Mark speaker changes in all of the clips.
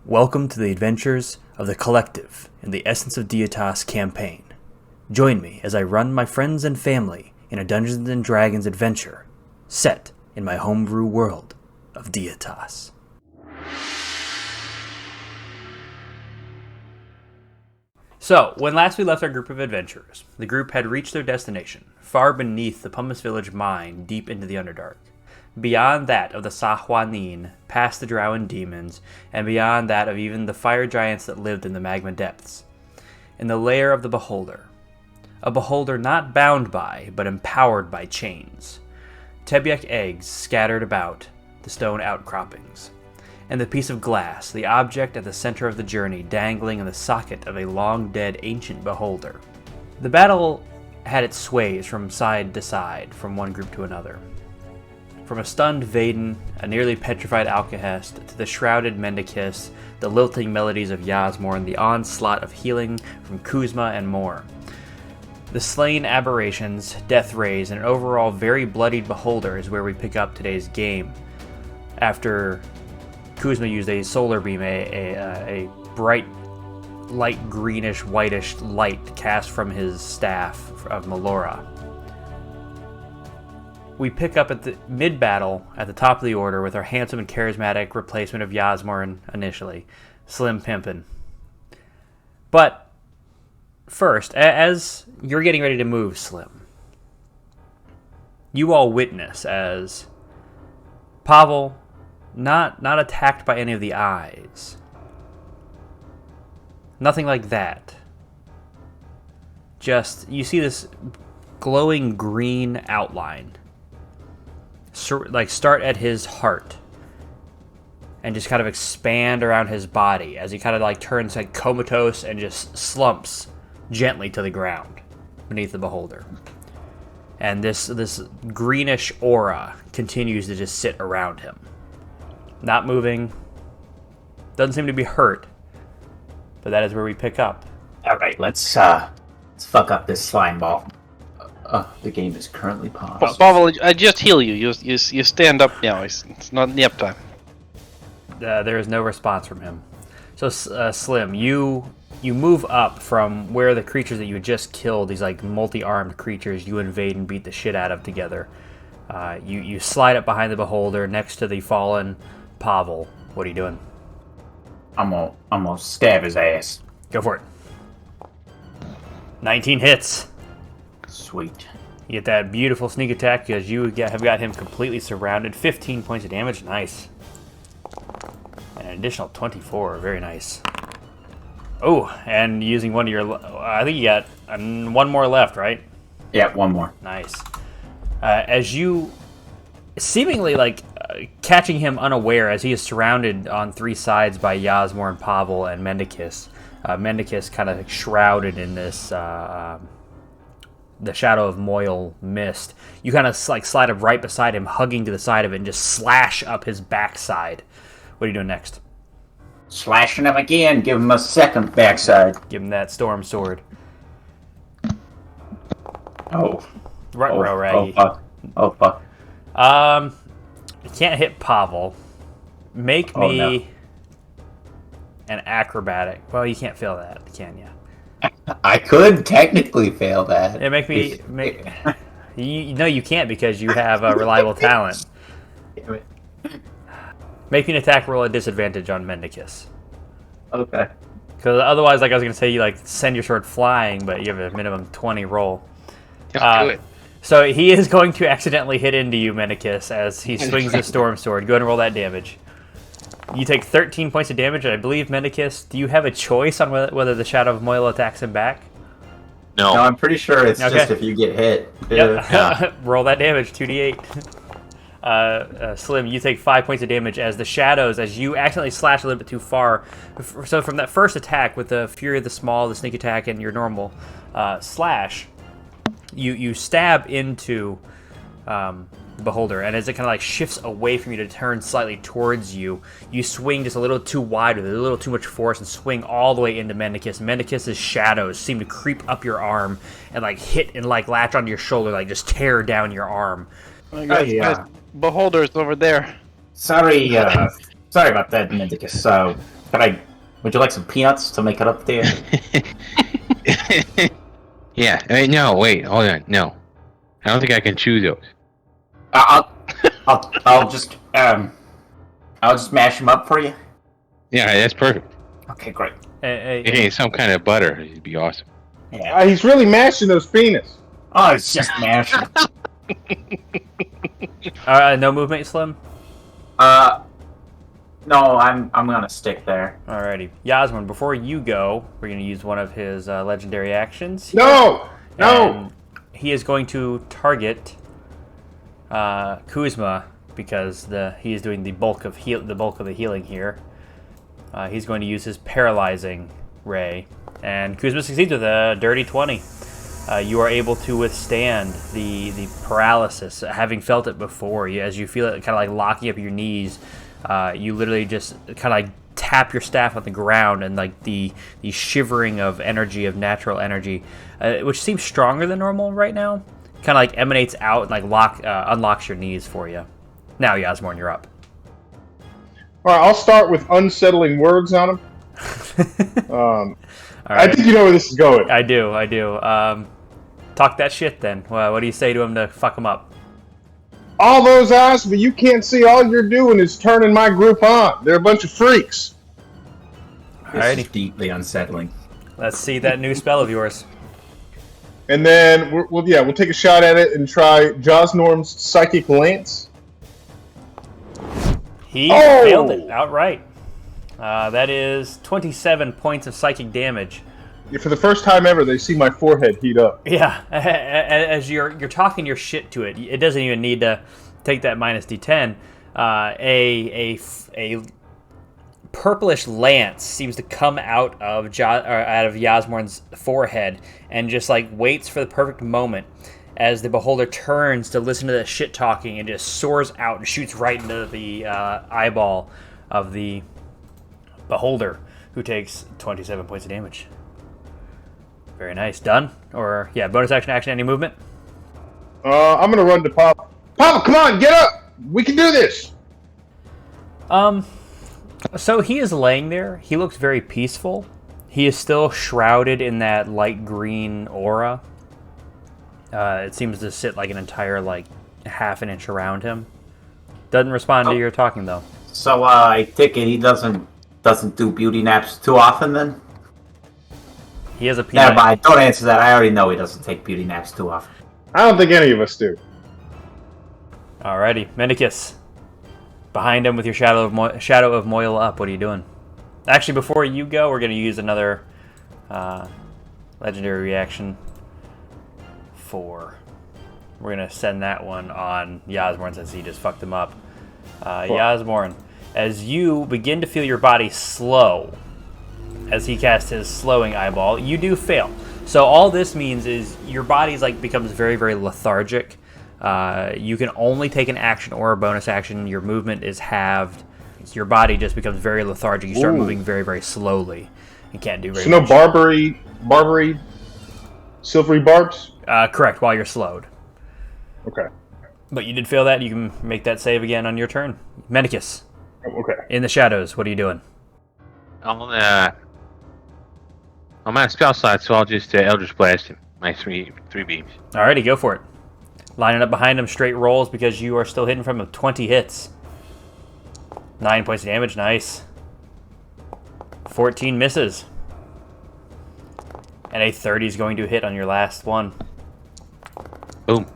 Speaker 1: Welcome to the adventures of the Collective in the Essence of Deitas campaign. Join me as I run my friends and family in a Dungeons & Dragons adventure set in my homebrew world of Deitas. So, when last we left our group of adventurers, the group had reached their destination, far beneath the Pumice Village mine, deep into the Underdark. Beyond that of the Sahuanin, past the Drow and demons, and beyond that of even the fire giants that lived in the magma depths. In the lair of the Beholder. A beholder not bound by, but empowered by chains. Tehb'Yeq eggs scattered about the stone outcroppings. And the piece of glass, the object at the center of the journey, dangling in the socket of a long-dead ancient beholder. The battle had its sways from side to side, from one group to another. From a stunned Vaden, a nearly petrified Alcahest, to the shrouded Mendicus, the lilting melodies of Yasmorn, the onslaught of healing from Kuzma, and more. The slain aberrations, death rays, and an overall very bloodied beholder is where we pick up today's game. After Kuzma used a solar beam, a bright, light greenish, whitish light cast from his staff of Melora. We pick up at the mid-battle at the top of the order with our handsome and charismatic replacement of Yasmorn initially, Slim Pimpin. But first, as you're getting ready to move, Slim, you all witness as Pavel, not attacked by any of the eyes. Nothing like that. Just, you see this glowing green outline. Start at his heart and just kind of expand around his body as he kind of turns comatose and just slumps gently to the ground beneath the beholder. And this greenish aura continues to just sit around him. Not moving. Doesn't seem to be hurt. But that is where we pick up.
Speaker 2: Alright, let's fuck up this slime ball. The game is currently paused.
Speaker 3: Pavel, I just heal you. You stand up now. It's not nap time.
Speaker 1: There is no response from him. So, Slim, you move up from where the creatures that you had just killed, these multi-armed creatures, you invade and beat the shit out of together. You slide up behind the beholder next to the fallen Pavel. What are you doing?
Speaker 2: I'm gonna stab his ass.
Speaker 1: Go for it. 19 hits.
Speaker 2: Sweet.
Speaker 1: You get that beautiful sneak attack because you have got him completely surrounded. 15 points of damage. Nice. And an additional 24. Very nice. Oh, and using one of your... I think you got one more left, right?
Speaker 2: Yeah, one more.
Speaker 1: Nice. As you seemingly catching him unaware as he is surrounded on three sides by Yasmorn, Pavel, and Mendicus. Mendicus kind of shrouded in this... the shadow of Moyle mist. You kind of slide up right beside him, hugging to the side of it, and just slash up his backside. What are you doing next?
Speaker 2: Slashing him again. Give him a second backside.
Speaker 1: Give him that storm sword.
Speaker 2: Oh.
Speaker 1: Ruh-roh, Raggy.
Speaker 2: Oh, fuck.
Speaker 1: You can't hit Pavel. Make me an acrobatic. Well, you can't fail that, can you?
Speaker 2: I could technically fail that.
Speaker 1: Yeah, No, you can't because you have a reliable talent.
Speaker 2: Damn it.
Speaker 1: Make me an attack roll at disadvantage on Mendicus.
Speaker 2: Okay.
Speaker 1: Because otherwise, I was going to say, you send your sword flying, but you have a minimum 20 roll.
Speaker 3: Do it.
Speaker 1: So he is going to accidentally hit into you, Mendicus, as he swings the storm sword. Go ahead and roll that damage. You take 13 points of damage, and I believe, Mendicus, do you have a choice on whether the Shadow of Moyle attacks him back?
Speaker 2: No, I'm pretty sure it's just if you get hit.
Speaker 1: Yep.
Speaker 2: Yeah.
Speaker 1: Roll that damage, 2d8. Slim, you take 5 points of damage as the shadows, as you accidentally slash a little bit too far. So from that first attack with the Fury of the Small, the sneak attack, and your normal slash, you stab into the beholder, and as it kind of shifts away from you to turn slightly towards you, you swing just a little too wide with it, a little too much force, and swing all the way into Mendicus. Mendicus's shadows seem to creep up your arm and hit and latch onto your shoulder, just tear down your arm.
Speaker 3: Beholder's over there.
Speaker 2: Sorry, Sorry about that, Mendicus. Would you like some peanuts to make it up there?
Speaker 4: Yeah. No, wait. Hold on. No. I don't think I can choose those.
Speaker 2: I'll just mash them up for you.
Speaker 4: Yeah, that's perfect.
Speaker 2: Okay, great.
Speaker 4: Hey, some kind of butter. It'd be awesome.
Speaker 2: Yeah.
Speaker 5: He's really mashing those peanuts.
Speaker 2: Oh, it's just mashing.
Speaker 1: No movement, Slim?
Speaker 2: No, I'm gonna stick there.
Speaker 1: Alrighty. Yasmin, before you go, we're going to use one of his legendary actions.
Speaker 5: No!
Speaker 1: And he is going to target Kuzma because he is doing the bulk of the healing here. He's going to use his paralyzing ray, and Kuzma succeeds with a dirty 20. You are able to withstand the paralysis, having felt it before. As you feel it kind of like locking up your knees, you literally just kind of like tap your staff on the ground, and like the shivering of energy, of natural energy, which seems stronger than normal right now, kind of like emanates out and like unlocks your knees for you. Now, Yasmorn, you're up.
Speaker 5: All right, I'll start with unsettling words on him.
Speaker 1: All right.
Speaker 5: I think you know where this is going.
Speaker 1: I do. Talk that shit then. Well, what do you say to him to fuck him up?
Speaker 5: All those eyes, but you can't see. All you're doing is turning my group on. They're a bunch of freaks.
Speaker 2: This is deeply unsettling.
Speaker 1: Let's see that new spell of yours.
Speaker 5: And then we'll take a shot at it and try Josnorm's Psychic Lance.
Speaker 1: He failed it outright. That is 27 points of psychic damage.
Speaker 5: Yeah, for the first time ever, they see my forehead heat up.
Speaker 1: Yeah, as you're talking your shit to it, it doesn't even need to take that minus D10. A purplish lance seems to come out of Yasmorn's forehead and just like waits for the perfect moment as the beholder turns to listen to the shit talking and just soars out and shoots right into the eyeball of the beholder, who takes 27 points of damage. Very nice. Done? Or, yeah, bonus action, any movement?
Speaker 5: I'm gonna run to Pop. Papa, come on, get up! We can do this!
Speaker 1: So he is laying there. He looks very peaceful. He is still shrouded in that light green aura. It seems to sit like an entire, like, half an inch around him. Doesn't respond to your talking, though.
Speaker 2: So, I take it he doesn't do beauty naps too often, then?
Speaker 1: He has a peanut.
Speaker 2: Never mind. Don't answer that. I already know he doesn't take beauty naps too often.
Speaker 5: I don't think any of us do.
Speaker 1: Alrighty, Mendicus. Behind him with your shadow of Moyle up. What are you doing? Actually, before you go, we're going to use another legendary reaction. We're going to send that one on Yasmorn since he just fucked him up. Yasmorn, as you begin to feel your body slow, as he casts his slowing eyeball, you do fail. So all this means is your body's like becomes very, very lethargic. You can only take an action or a bonus action. Your movement is halved. Your body just becomes very lethargic. You start moving very, very slowly. You can't do very much.
Speaker 5: So no Barbary, silvery barbs?
Speaker 1: Correct, while you're slowed.
Speaker 5: Okay.
Speaker 1: But you did fail that. You can make that save again on your turn. Medicus.
Speaker 5: Okay.
Speaker 1: In the shadows, what are you doing?
Speaker 4: I'm on spell slot, so I'll just Eldritch Blast him. My three beams.
Speaker 1: Alrighty, go for it. Lining up behind him, straight rolls because you are still hitting from him. 20 hits. 9 points of damage, nice. 14 misses. And a 30 is going to hit on your last one.
Speaker 4: Boom.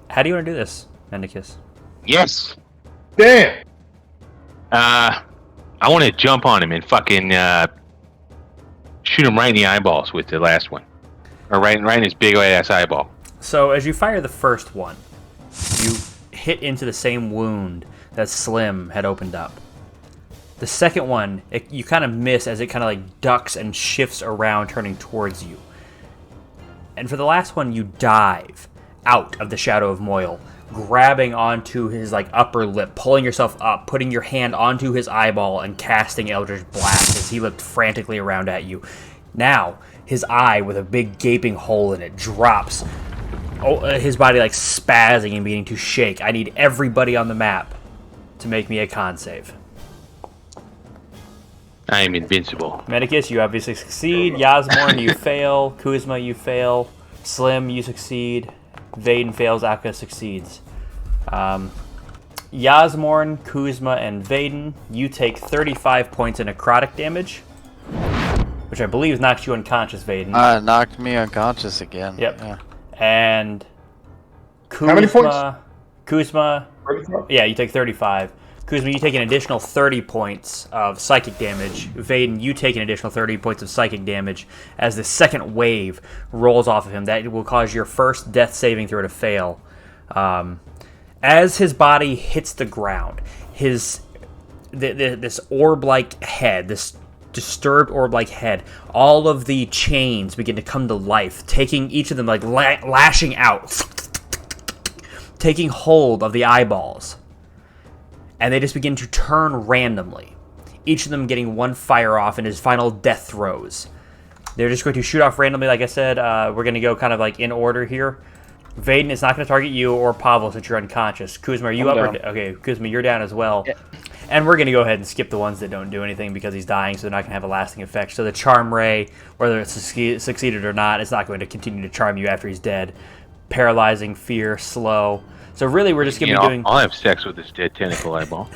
Speaker 1: How do you want to do this, Mendicus?
Speaker 4: Yes.
Speaker 5: Damn.
Speaker 4: I want to jump on him and fucking shoot him right in the eyeballs with the last one, or right in his big ass eyeball.
Speaker 1: So as you fire the first one, you hit into the same wound that Slim had opened up. The second one, you kind of miss as it kind of like ducks and shifts around, turning towards you. And for the last one, you dive out of the shadow of Moyle, grabbing onto his like upper lip, pulling yourself up, putting your hand onto his eyeball, and casting Eldritch Blast as he looked frantically around at you. Now, his eye with a big gaping hole in it drops. His body like spazzing and beginning to shake. I need everybody on the map to make me a con save.
Speaker 4: I am invincible.
Speaker 1: Medicus, you obviously succeed. Yasmorn, you fail. Kuzma, you fail. Slim, you succeed. Vaden fails. Akka succeeds. Yasmorn, Kuzma, and Vaden, you take 35 points of necrotic damage, which I believe knocks you unconscious, Vaden.
Speaker 6: Knocked me unconscious again.
Speaker 1: Yep.
Speaker 6: Yeah.
Speaker 1: And Kuzma,
Speaker 5: How many points?
Speaker 1: Kuzma,
Speaker 5: 35?
Speaker 1: yeah, you take 35. Kuzma, you take an additional 30 points of psychic damage. Vaden, you take an additional 30 points of psychic damage as the second wave rolls off of him. That will cause your first death saving throw to fail. As his body hits the ground, this orb-like head, this disturbed orb-like head, all of the chains begin to come to life, taking each of them, like lashing out, taking hold of the eyeballs. And they just begin to turn randomly, each of them getting one fire off in his final death throes. They're just going to shoot off randomly, like I said. We're going to go kind of like in order here. Vaden is not going to target you or Pavel since you're unconscious. Kuzma, are you up? Okay, Kuzma, you're down as well.
Speaker 6: Yeah.
Speaker 1: And we're going to go ahead and skip the ones that don't do anything because he's dying, so they're not going to have a lasting effect. So the Charm Ray, whether it's succeeded or not, it's not going to continue to charm you after he's dead. Paralyzing, fear, slow. So really, we're just going to be doing...
Speaker 4: I'll have sex with this dead tentacle eyeball.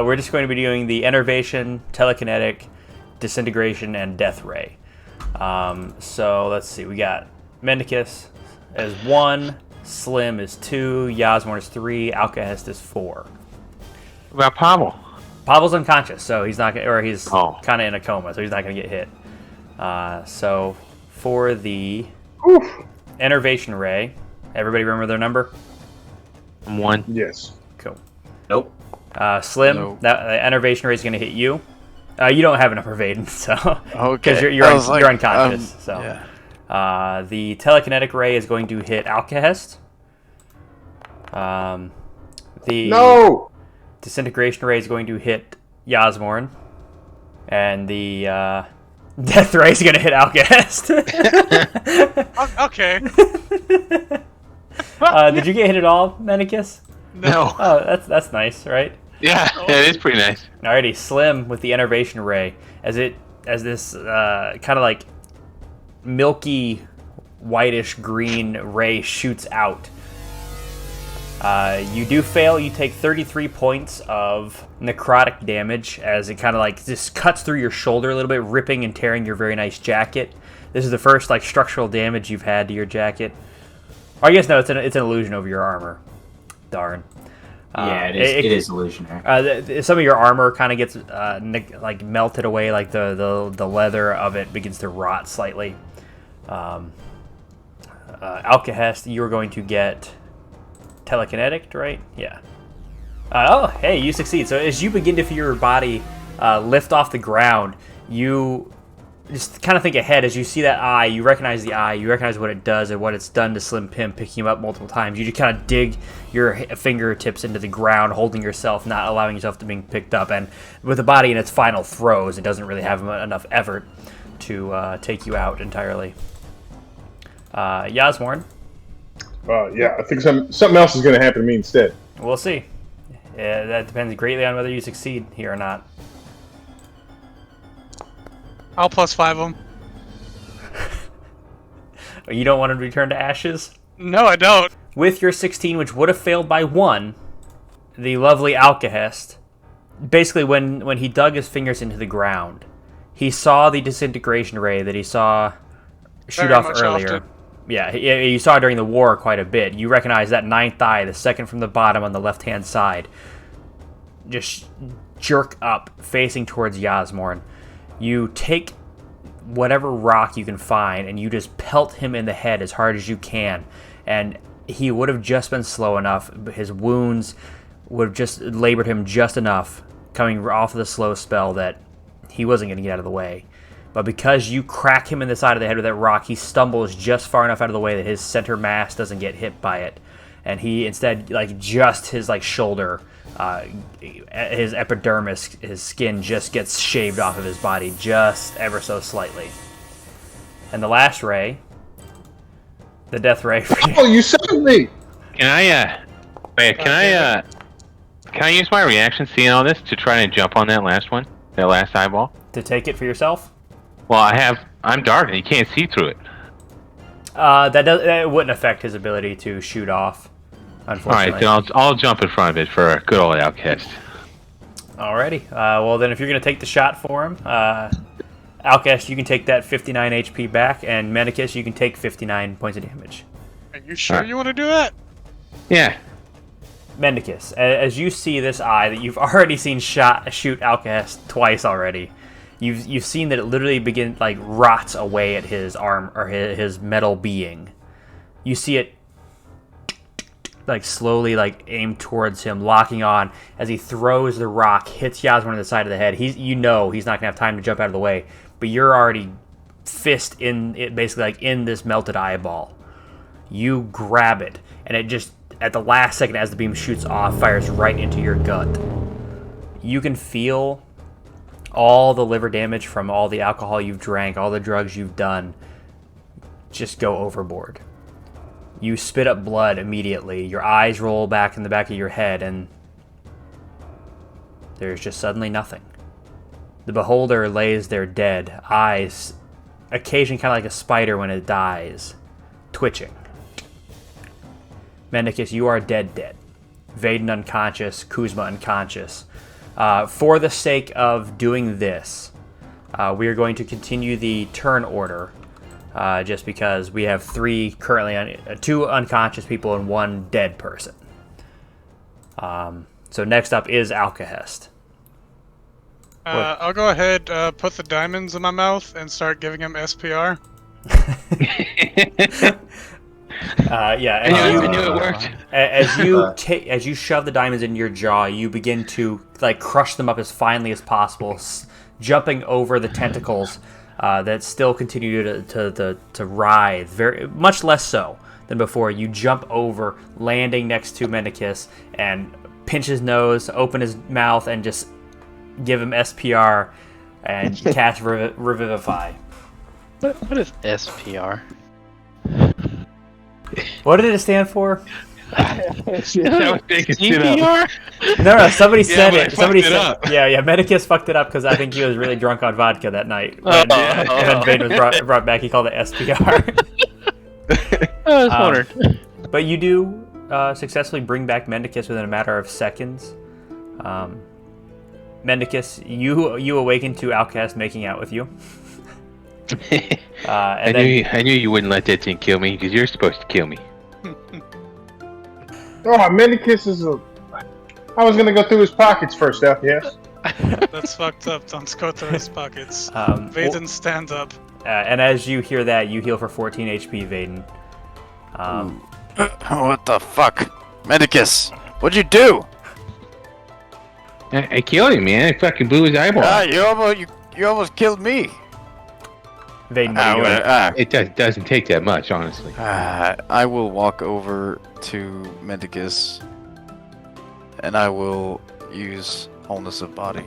Speaker 1: We're just going to be doing the Enervation, Telekinetic, Disintegration, and Death Ray. So let's see. We got Mendicus as 1, Slim is 2, Yasmorn is 3, Alcahest is 4.
Speaker 4: What about Pavel?
Speaker 1: Pavel's unconscious, so he's not, or he's
Speaker 4: Oh.
Speaker 1: kind of in a coma, so he's not going to get hit. So for the Enervation Ray, everybody remember their number?
Speaker 4: 1.
Speaker 5: Yes.
Speaker 1: Cool.
Speaker 2: Nope.
Speaker 1: Slim,
Speaker 6: Nope.
Speaker 1: that the Enervation Ray is going to hit you. You don't have a number, Vaden, so because
Speaker 6: Okay.
Speaker 1: you're unconscious. So
Speaker 6: Yeah.
Speaker 1: the Telekinetic Ray is going to hit Alcahest. The
Speaker 5: No!
Speaker 1: Disintegration Ray is going to hit Yasmorn, and the Death Ray is going to hit Alcahest.
Speaker 7: Okay.
Speaker 1: Did you get hit at all, Menicus?
Speaker 4: No.
Speaker 1: Oh, that's nice, right?
Speaker 4: Yeah, it is pretty nice.
Speaker 1: Alrighty, Slim with the Enervation Ray as this kind of like milky whitish green ray shoots out. You do fail. You take 33 points of necrotic damage as it kind of like just cuts through your shoulder a little bit, ripping and tearing your very nice jacket. This is the first like structural damage you've had to your jacket. Or I guess no, it's an illusion over your armor. Darn.
Speaker 2: Yeah, it is illusionary.
Speaker 1: Some of your armor kind of gets like melted away, like the leather of it begins to rot slightly. Alcahest, you are going to get telekinetic, right? Yeah. Oh, hey, you succeed. So as you begin to feel your body lift off the ground, you just kind of think ahead. As you see that eye, you recognize the eye, you recognize what it does and what it's done to Slim Pim, picking him up multiple times. You just kind of dig your fingertips into the ground, holding yourself, not allowing yourself to being picked up. And with the body in its final throes, it doesn't really have enough effort to take you out entirely. Yasmorn.
Speaker 5: Yeah, I think something else is going to happen to me instead.
Speaker 1: We'll see. Yeah, that depends greatly on whether you succeed here or not.
Speaker 7: I'll +5 them.
Speaker 1: You don't want to return to ashes?
Speaker 7: No, I don't.
Speaker 1: With your 16, which would have failed by 1, the lovely Alcahest, basically when he dug his fingers into the ground, he saw the disintegration ray that he saw shoot
Speaker 7: Very
Speaker 1: off
Speaker 7: much
Speaker 1: earlier.
Speaker 7: often.
Speaker 1: Yeah, you saw it during the war quite a bit. You recognize that 9th eye, the second from the bottom on the left-hand side, just jerk up, facing towards Yasmorn. You take whatever rock you can find, and you just pelt him in the head as hard as you can. And he would have just been slow enough. His wounds would have just labored him just enough, coming off of the slow spell, that he wasn't going to get out of the way. But because you crack him in the side of the head with that rock, he stumbles just far enough out of the way that his center mass doesn't get hit by it. And he instead, like, just his, like, shoulder, his epidermis, his skin just gets shaved off of his body just ever so slightly. And the last ray, the death ray.
Speaker 5: Oh, you saved me!
Speaker 4: Can I Can I use my reaction seeing all this to try and jump on that last one? That last eyeball?
Speaker 1: To take it for yourself?
Speaker 4: Well, I'm dark and you can't see through it.
Speaker 1: That wouldn't affect his ability to shoot off, unfortunately.
Speaker 4: Alright, then I'll jump in front of it for a good old outcast.
Speaker 1: Alrighty. Well, then if you're going to take the shot for him, Outcast, you can take that 59 HP back, and Medicus, you can take 59 points of damage.
Speaker 7: Are you sure you want to do that?
Speaker 4: Yeah.
Speaker 1: Mendicus, as you see this eye that you've already seen shoot Outcast twice already, you've seen that it literally rots away at his arm or his metal being. You see it slowly aim towards him, locking on as he throws the rock, hits Yasmin on the side of the head. He's not gonna have time to jump out of the way, but you're already fist in it, basically in this melted eyeball. You grab it, and it just at the last second as the beam shoots off, fires right into your gut. You can feel all the liver damage from all the alcohol you've drank, all the drugs you've done, just go overboard. You spit up blood immediately. Your eyes roll back in the back of your head, and there's just suddenly nothing. The beholder lays there dead, eyes occasionally kind of like a spider when it dies, twitching. Mendicus, you are dead. Vaden unconscious, Kuzma unconscious. For the sake of doing this, we are going to continue the turn order, just because we have two unconscious people and one dead person. So next up is Alcahest.
Speaker 7: I'll go ahead, put the diamonds in my mouth and start giving him SPR.
Speaker 1: Yeah,
Speaker 4: I knew it worked.
Speaker 1: As you shove the diamonds in your jaw, you begin to crush them up as finely as possible, jumping over the tentacles that still continue to writhe, very much less so than before. You jump over, landing next to Mendicus, and pinch his nose, open his mouth, and just give him SPR and cast Revivify.
Speaker 3: What is SPR?
Speaker 1: What did it stand for?
Speaker 4: That was big as shit up.
Speaker 1: No, somebody said
Speaker 4: but I
Speaker 1: it. Somebody
Speaker 4: fucked it
Speaker 1: said,
Speaker 4: up.
Speaker 1: yeah. Medicus fucked it up because I think he was really drunk on vodka that night. When Vade was brought back, he called it SPR.
Speaker 3: I was wondering.
Speaker 1: But you do successfully bring back Mendicus within a matter of seconds. Mendicus, you awaken to Outcast making out with you.
Speaker 4: I knew you wouldn't let that thing kill me because you're supposed to kill me.
Speaker 5: Oh, Mendicus is I was gonna go through his pockets first, yes.
Speaker 7: That's fucked up. Don't go through his pockets.
Speaker 1: Vaden,
Speaker 7: stand up.
Speaker 1: And as you hear that, you heal for 14 HP, Vaden.
Speaker 6: What the fuck? Medicus, what'd you do?
Speaker 4: I killed him, man. I fucking blew his eyeball.
Speaker 6: You almost killed me.
Speaker 1: Vaden, what are you doing?
Speaker 4: It doesn't take that much, honestly.
Speaker 6: I will walk over to Mendicus, and I will use Wholeness of Body.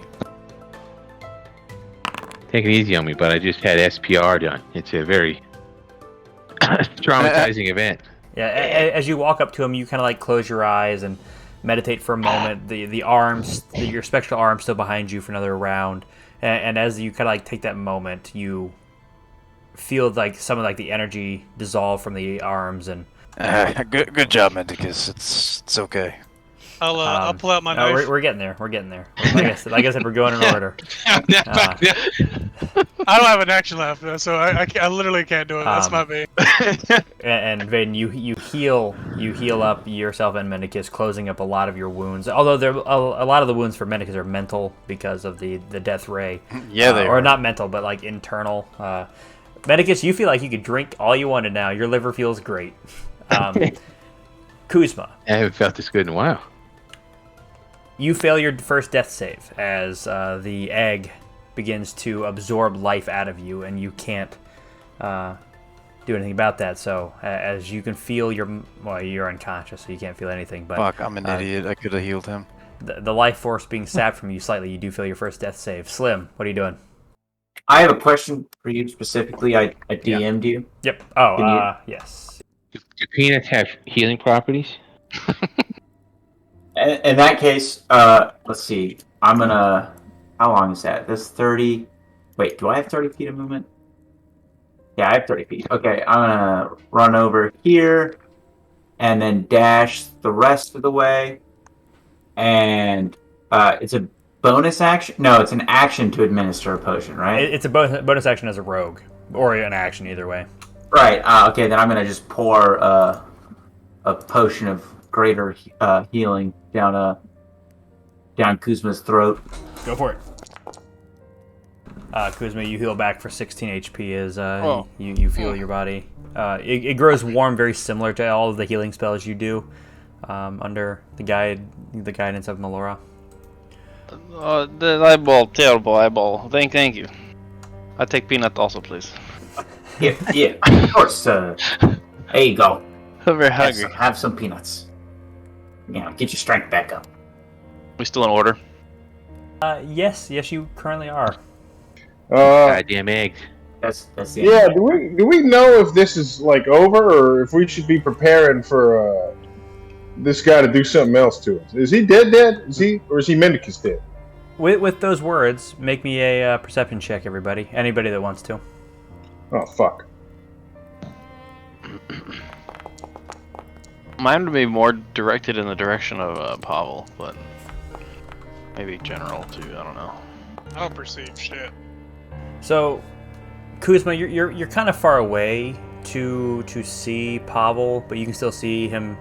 Speaker 4: Take it easy on me, but I just had SPR done. It's a very traumatizing event.
Speaker 1: Yeah, as you walk up to him, you kind of close your eyes and meditate for a moment. The arms, your spectral arms still behind you for another round. And as you kind of take that moment, you feel some of the energy dissolve from the arms. And
Speaker 6: good job, Mendicus. It's okay.
Speaker 7: I'll pull out my knife.
Speaker 1: We're getting there. Like I said, we're going in order.
Speaker 7: I don't have an action left, so I literally can't do it. That's my bait.
Speaker 1: And Vaden, you heal up yourself and Mendicus, closing up a lot of your wounds. Although a lot of the wounds for Mendicus are mental because of the death ray.
Speaker 6: Yeah, they
Speaker 1: or
Speaker 6: are.
Speaker 1: not mental, but internal. Mendicus, you feel like you could drink all you wanted now. Your liver feels great. Kuzma,
Speaker 4: I haven't felt this good in a while.
Speaker 1: you fail your first death save as the egg begins to absorb life out of you, and you can't do anything about that. So as you can feel you're unconscious, so you can't feel anything. But
Speaker 6: Fuck, I'm an idiot. I could have healed him.
Speaker 1: The life force being sapped from you slightly, you do feel your first death save. Slim, what are you doing?
Speaker 2: I have a question for you specifically. I DM'd you.
Speaker 1: Yep. Oh,
Speaker 2: Can you-
Speaker 1: yes.
Speaker 4: Do peanuts have healing properties?
Speaker 2: In that case, let's see. I'm gonna. How long is that? That's 30. Wait, do I have 30 feet of movement? Yeah, I have 30 feet. Okay, I'm gonna run over here and then dash the rest of the way. And it's a bonus action? No, it's an action to administer a potion, right?
Speaker 1: It's a bonus action as a rogue, or an action either way.
Speaker 2: Right. Okay, then I'm gonna just pour a potion of greater healing down Kuzma's throat.
Speaker 1: Go for it. Kuzma, you heal back for 16 HP as you feel your body. It grows warm, very similar to all of the healing spells you do under the guidance of Melora.
Speaker 3: The eyeball, terrible eyeball. Thank you. I take peanut also, please.
Speaker 2: Yeah, of course. There you go.
Speaker 3: I'm very hungry.
Speaker 2: Have some peanuts. Get your strength back up.
Speaker 3: We still in order?
Speaker 1: Yes, you currently are.
Speaker 4: Goddamn eggs.
Speaker 2: That's the
Speaker 5: Yeah. Do we know if this is like over, or if we should be preparing for this guy to do something else to us? Is he dead? Is he Mendicus dead?
Speaker 1: With those words, make me a perception check, everybody. Anybody that wants to.
Speaker 5: Oh fuck.
Speaker 3: Mine would be more directed in the direction of Pavel, but maybe general too. I don't know.
Speaker 7: I don't perceive shit.
Speaker 1: So, Kuzma, you're kind of far away to see Pavel, but you can still see him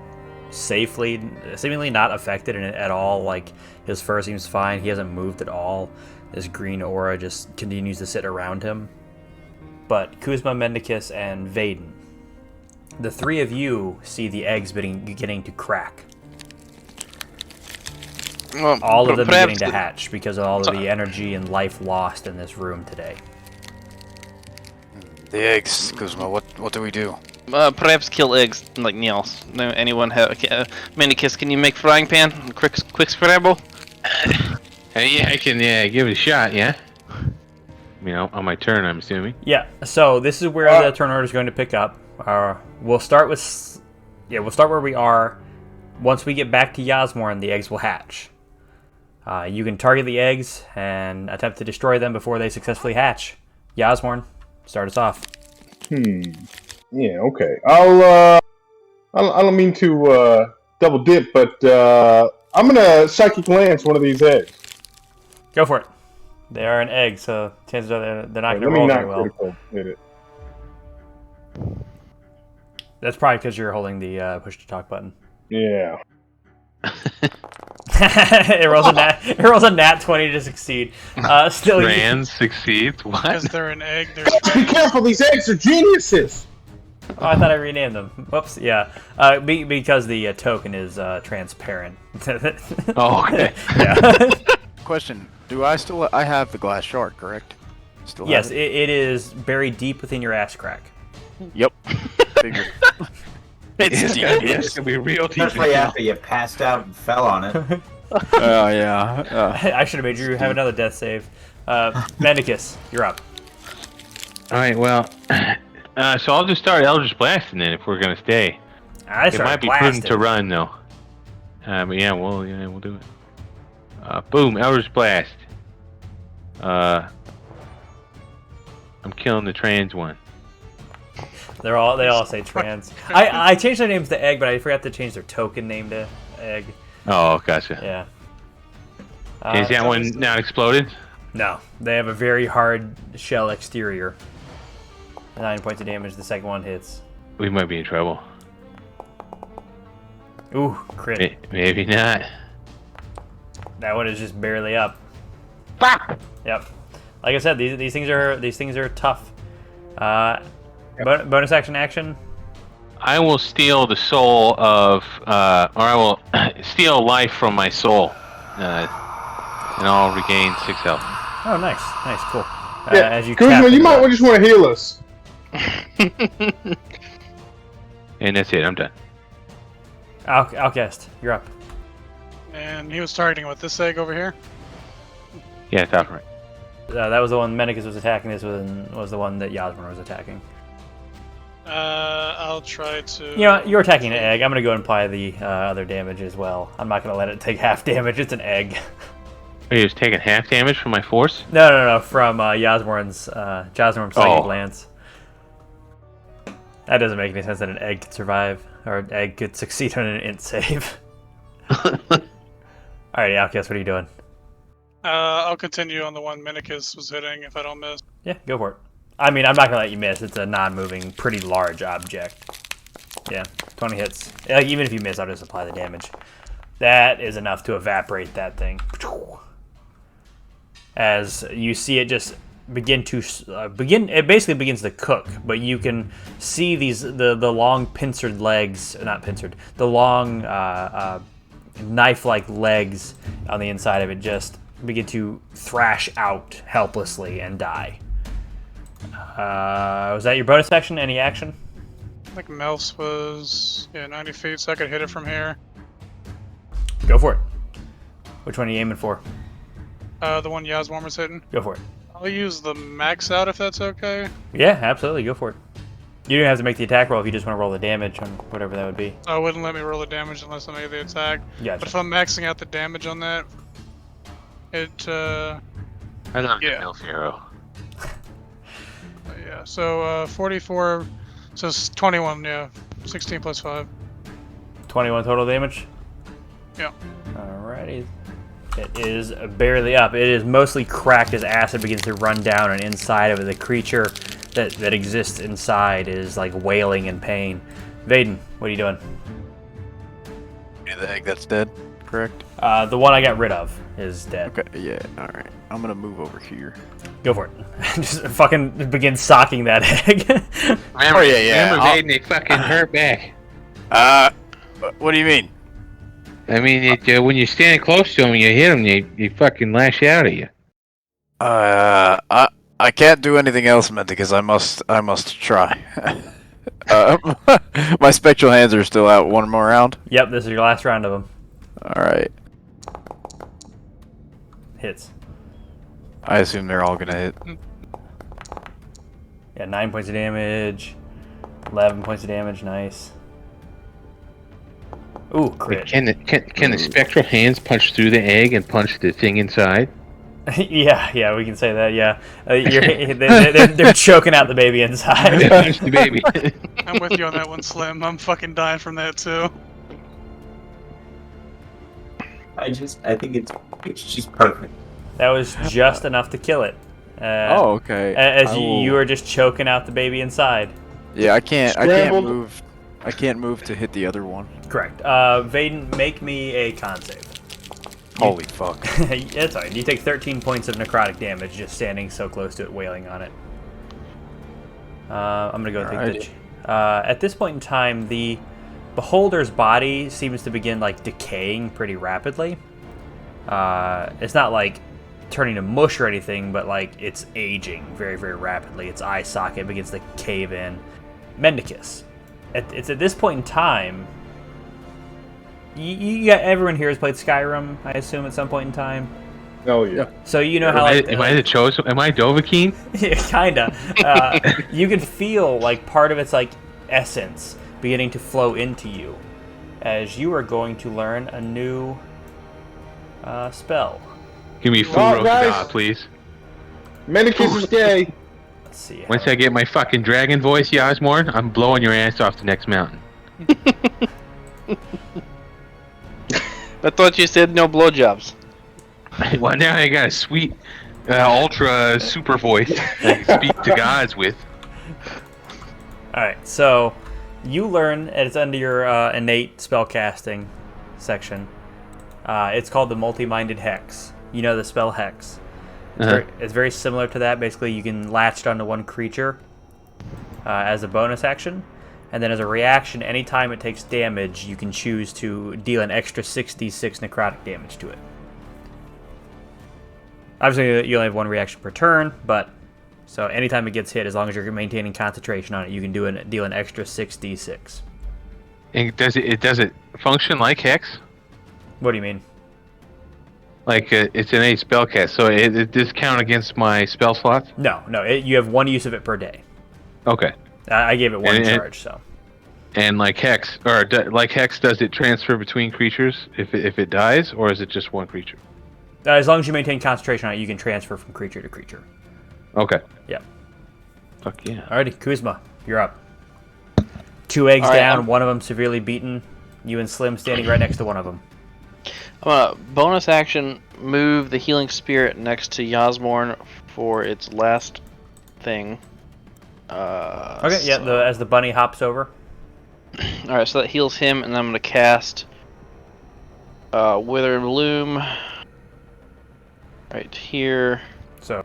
Speaker 1: safely, seemingly not affected at all. Like, his fur seems fine. He hasn't moved at all. This green aura just continues to sit around him. But Kuzma, Mendicus, and Vaden, the three of you see the eggs beginning to crack.
Speaker 3: Well,
Speaker 1: All of them beginning to
Speaker 3: perhaps
Speaker 1: hatch because of all of the energy and life lost in this room today.
Speaker 6: The eggs, Kuzma. What do we do?
Speaker 3: perhaps kill eggs like Niels. No, anyone have? Mendicus, can you make frying pan? Quick scramble.
Speaker 4: Yeah, I can give it a shot. Yeah. On my turn, I'm assuming.
Speaker 1: Yeah. So this is where the turn order is going to pick up. We'll start where we are. Once we get back to Yasmorn, the eggs will hatch. You can target the eggs and attempt to destroy them before they successfully hatch. Yasmorn, start us off.
Speaker 5: Yeah, okay. I don't mean to double dip, but I'm gonna psychic lance one of these eggs.
Speaker 1: Go for it. They are an egg, so chances are they're not going to
Speaker 5: Let me
Speaker 1: roll
Speaker 5: not
Speaker 1: very well.
Speaker 5: critical hit it.
Speaker 1: That's probably because you're holding the push to talk button.
Speaker 5: Yeah.
Speaker 1: It rolls a nat 20 to succeed. Still,
Speaker 4: Trans succeeds. What?
Speaker 7: Because they're an egg, they're
Speaker 5: Be careful, these eggs are geniuses!
Speaker 1: Oh, I thought I renamed them. Whoops. Yeah. Because the token is transparent.
Speaker 4: Oh, okay.
Speaker 1: Yeah.
Speaker 6: Question: I have the glass shard, correct? Still have
Speaker 1: Yes,
Speaker 6: it?
Speaker 1: it is buried deep within your ass crack.
Speaker 6: Yep. Figured.
Speaker 4: It's gonna be real deep.
Speaker 2: Especially after you passed out and fell on it.
Speaker 6: Oh yeah.
Speaker 1: I should have made you have another death save. Mendicus, you're up.
Speaker 4: All right. Well, so I'll just start Eldritch Blasting then if we're gonna stay.
Speaker 1: I
Speaker 4: It might be prudent to run though. But yeah, we'll do it. Boom! Eldritch Blast. I'm killing the trans one.
Speaker 1: They all say trans. I changed their names to Egg, but I forgot to change their token name to Egg.
Speaker 4: Oh, gotcha.
Speaker 1: Yeah.
Speaker 4: Is that one not exploded?
Speaker 1: No, they have a very hard shell exterior. 9 points of damage. The second one hits.
Speaker 4: We might be in trouble.
Speaker 1: Ooh, crit.
Speaker 4: Maybe not.
Speaker 1: That one is just barely up. Yep. Like I said, these things are tough. Bonus action.
Speaker 4: I will steal the soul of, or I will steal life from my soul, and I'll regain 6 health.
Speaker 1: Oh, nice, cool.
Speaker 5: Yeah,
Speaker 1: As you
Speaker 5: Kuzma,
Speaker 1: tap
Speaker 5: you
Speaker 1: into
Speaker 5: might
Speaker 1: that-
Speaker 5: just want to heal us.
Speaker 4: And that's it. I'm done.
Speaker 1: Outcast, you're up.
Speaker 7: And he was targeting with this egg over here.
Speaker 4: Yeah, that's right.
Speaker 1: That was the one Mendicus was attacking. This was the one that Yasmir was attacking.
Speaker 7: I'll try to.
Speaker 1: You know, you're attacking an egg. I'm gonna go and apply the other damage as well. I'm not gonna let it take half damage. It's an egg.
Speaker 4: Are you just taking half damage from my force?
Speaker 1: No. From Yasmorn's psychic lance. That doesn't make any sense that an egg could survive or an egg could succeed on an int save. Alright, Alkias, what are you doing?
Speaker 7: I'll continue on the one Minicus was hitting if I don't miss.
Speaker 1: Yeah, go for it. I mean, I'm not gonna let you miss. It's a non-moving, pretty large object. Yeah, 20 hits. Like, even if you miss, I'll just apply the damage. That is enough to evaporate that thing. As you see it just begin to it basically begins to cook, but you can see the long pincered legs, not pincered, the long knife-like legs on the inside of it just begin to thrash out helplessly and die. Was that your bonus action? Any action?
Speaker 7: I think Melf's was 90 feet, so I could hit it from here.
Speaker 1: Go for it. Which one are you aiming for?
Speaker 7: The one Yaswarmer's hitting.
Speaker 1: Go for it.
Speaker 7: I'll use the max out if that's okay.
Speaker 1: Yeah, absolutely. Go for it. You don't have to make the attack roll if you just want to roll the damage on whatever that would be.
Speaker 7: I wouldn't let me roll the damage unless I made the attack.
Speaker 1: Gotcha.
Speaker 7: But if I'm maxing out the damage on that, it
Speaker 4: I love
Speaker 7: Yeah.
Speaker 4: Elf Hero.
Speaker 7: yeah. So 44, so it's 21. Yeah, 16 plus 5.
Speaker 1: 21 total damage?
Speaker 7: Yeah.
Speaker 1: Alrighty. It is barely up. It is mostly cracked as acid begins to run down, and inside of it, the creature that exists inside is like wailing in pain. Vaden, what are you doing?
Speaker 6: The egg that's dead, correct?
Speaker 1: The one I got rid of is dead.
Speaker 6: Okay, yeah, alright. I'm gonna move over here.
Speaker 1: Go for it. Just fucking begin socking that egg.
Speaker 4: Remember,
Speaker 6: yeah.
Speaker 4: Remember, Vaden, it fucking hurt back.
Speaker 6: What do you mean?
Speaker 4: I mean, when you're standing close to him and you hit him, they fucking lash out at you.
Speaker 6: I can't do anything else, Menticus. I must try. My spectral hands are still out. One more round.
Speaker 1: Yep, this is your last round of them.
Speaker 6: All right.
Speaker 1: Hits.
Speaker 6: I assume they're all gonna hit.
Speaker 1: Yeah, 9 points of damage. 11 points of damage. Nice. Ooh, crit.
Speaker 4: Can the spectral hands punch through the egg and punch the thing inside?
Speaker 1: yeah, we can say that. Yeah, they're choking out the baby inside.
Speaker 4: Punch the baby.
Speaker 7: I'm with you on that one, Slim. I'm fucking dying from that too.
Speaker 2: I think it's just perfect.
Speaker 1: That was just enough to kill it.
Speaker 6: Okay.
Speaker 1: As you were just choking out the baby inside.
Speaker 6: Yeah, I can't
Speaker 5: Scrambled.
Speaker 6: move. I can't move to hit the other one.
Speaker 1: Correct. Vaden, make me a con save.
Speaker 6: Holy fuck.
Speaker 1: That's alright. You take 13 points of necrotic damage just standing so close to it, wailing on it. I'm gonna go take the. At this point in time, the beholder's body seems to begin like decaying pretty rapidly. It's not like turning to mush or anything, but like it's aging very, very rapidly. Its eye socket begins to cave in. Mendicus. It's at this point in time. You got everyone here has played Skyrim, I assume, at some point in time.
Speaker 5: Oh yeah.
Speaker 1: So you know how
Speaker 4: Am I the chosen? Am I Dovahkiin?
Speaker 1: Yeah, kinda. You can feel like part of its like essence beginning to flow into you as you are going to learn a new spell.
Speaker 4: Give me full
Speaker 5: Oh,
Speaker 4: roast
Speaker 5: guys.
Speaker 4: God, please.
Speaker 5: Medicus is gay.
Speaker 1: Let's see.
Speaker 4: Once I get my fucking dragon voice, Yasmorn, I'm blowing your ass off the next mountain.
Speaker 3: I thought you said no blowjobs.
Speaker 4: Well, now I got a sweet, ultra super voice I can speak to gods with.
Speaker 1: Alright, so you learn, and it's under your innate spellcasting section. It's called the Multi-Minded Hex. You know the spell Hex. It's very similar to that. Basically, you can latch it onto one creature as a bonus action. And then as a reaction, anytime it takes damage, you can choose to deal an extra 6d6 necrotic damage to it. Obviously, you only have one reaction per turn, but so anytime it gets hit, as long as you're maintaining concentration on it, you can deal an extra 6d6.
Speaker 4: And does it function like Hex?
Speaker 1: What do you mean?
Speaker 4: Like it's an 8 spellcast, so it does count against my spell slots?
Speaker 1: No, you have one use of it per day.
Speaker 4: Okay.
Speaker 1: I gave it one
Speaker 4: And-
Speaker 1: charge, so.
Speaker 4: And like Hex, does it transfer between creatures if it dies, or is it just one creature?
Speaker 1: As long as you maintain concentration on it, you can transfer from creature to creature.
Speaker 4: Okay.
Speaker 1: Yeah.
Speaker 4: Fuck yeah.
Speaker 1: Alrighty, Kuzma, you're up. 2 eggs
Speaker 3: All right,
Speaker 1: down,
Speaker 3: I'm-
Speaker 1: one of them severely beaten. You and Slim standing right next to one of them.
Speaker 3: I'm gonna bonus action move the healing spirit next to Yasmorn for its last thing.
Speaker 1: Okay, yeah, as the bunny hops over.
Speaker 3: Alright, so that heals him, and then I'm gonna cast Wither and Bloom right here.
Speaker 1: So,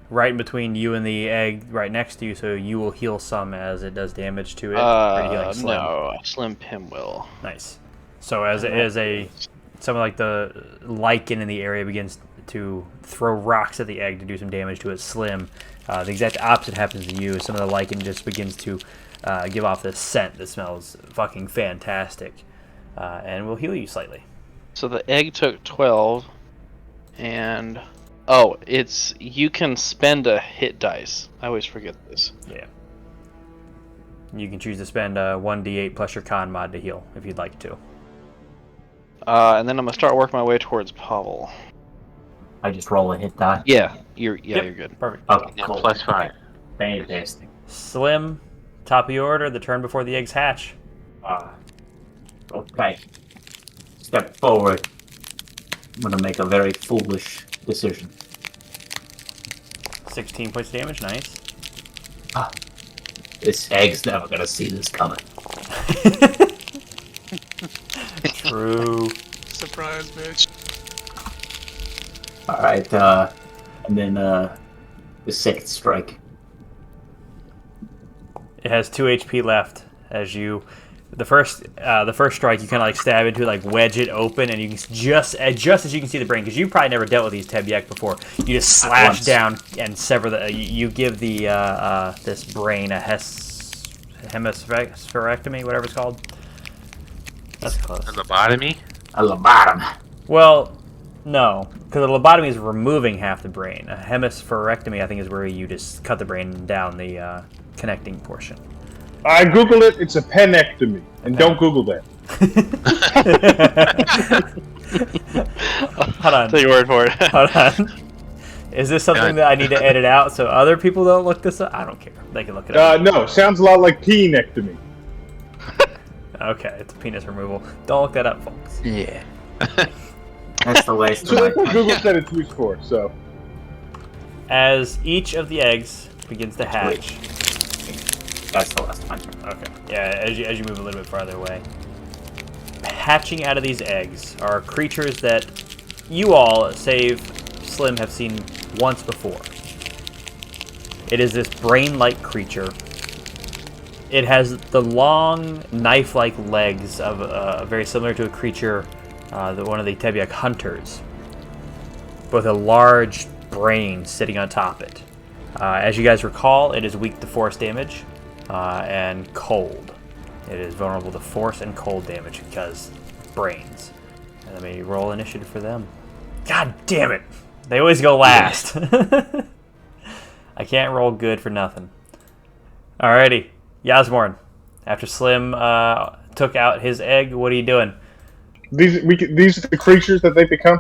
Speaker 1: right in between you and the egg, right next to you, so you will heal some as it does damage to it. Or are you healing Slim?
Speaker 3: No, Slim Pim will.
Speaker 1: Nice. So as something like the lichen in the area begins to throw rocks at the egg to do some damage to it, Slim, the exact opposite happens to you. Some of the lichen just begins to give off this scent that smells fucking fantastic, and will heal you slightly.
Speaker 3: So the egg took 12, and you can spend a hit dice. I always forget this.
Speaker 1: Yeah. You can choose to spend 1d8 plus your con mod to heal if you'd like to.
Speaker 3: And then I'm gonna start working my way towards Pavel.
Speaker 2: I just roll a hit die.
Speaker 3: Yeah, you're good.
Speaker 1: Perfect.
Speaker 2: Okay,
Speaker 4: Yeah,
Speaker 2: cool.
Speaker 4: +5.
Speaker 2: Fantastic.
Speaker 1: Slim, top of your order, the turn before the eggs hatch.
Speaker 2: Okay. Step forward. I'm gonna make a very foolish decision.
Speaker 1: 16 points of damage, nice.
Speaker 2: This egg's never gonna see this coming.
Speaker 1: True.
Speaker 7: Surprise, bitch.
Speaker 2: Alright, and then the second strike.
Speaker 1: It has 2 HP left as you. The first strike, you kind of like stab into it, like wedge it open, and you can just as you can see the brain, because you probably never dealt with these Tehb'Yeq before. You just slash
Speaker 2: Once.
Speaker 1: down and sever the. You give the this brain a hemispherectomy, whatever it's called. That's close.
Speaker 4: A lobotomy?
Speaker 2: A lobotomy.
Speaker 1: Well, no, because a lobotomy is removing half the brain. A hemispherectomy, I think, is where you just cut the brain down the connecting portion.
Speaker 5: I googled it. It's a penectomy, and don't Google that.
Speaker 1: Hold on.
Speaker 3: Take your word for it.
Speaker 1: Hold on. Is this something that I need to edit out so other people don't look this up? I don't care. They can look it up.
Speaker 5: No, sounds a lot like penectomy.
Speaker 1: Okay, it's penis removal. Don't look that up, folks.
Speaker 6: Yeah.
Speaker 2: That's the waste
Speaker 5: So
Speaker 2: of
Speaker 5: that's what
Speaker 2: my
Speaker 5: Google said it's used for. So
Speaker 1: As each of the eggs begins to hatch.
Speaker 2: That's the last one.
Speaker 1: Okay. Yeah, as you move a little bit farther away. Hatching out of these eggs are creatures that you all, save Slim, have seen once before. It is this brain-like creature. It has the long, knife-like legs of very similar to a creature, one of the Tehb'Yeq hunters, with a large brain sitting on top it. As you guys recall, it is weak to force damage and cold. It is vulnerable to force and cold damage because brains. And let me roll initiative for them. God damn it! They always go last. I can't roll good for nothing. Alrighty, Yasmorn. After Slim took out his egg, what are you doing?
Speaker 5: these are the creatures that they become.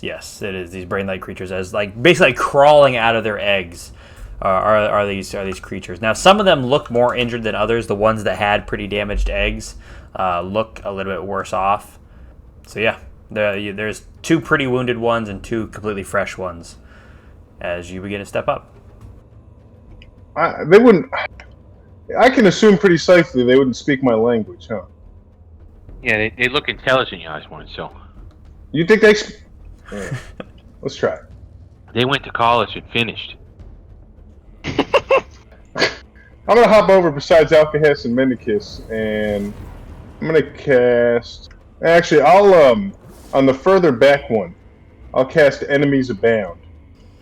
Speaker 1: Yes, it is. These brain-like creatures, as like basically crawling out of their eggs, are these creatures. Now, some of them look more injured than others. The ones that had pretty damaged eggs look a little bit worse off. So yeah, there's 2 pretty wounded ones and 2 completely fresh ones. As you begin to step up.
Speaker 5: They wouldn't. I can assume pretty safely they wouldn't speak my language, huh?
Speaker 4: Yeah, they look intelligent, guys. One, so
Speaker 5: You think they? Yeah. Let's try it.
Speaker 4: they went to college and finished.
Speaker 5: I'm gonna hop over besides Alcahest and Mendicus, and I'm gonna cast. Actually, I'll on the further back one, I'll cast Enemies Abound.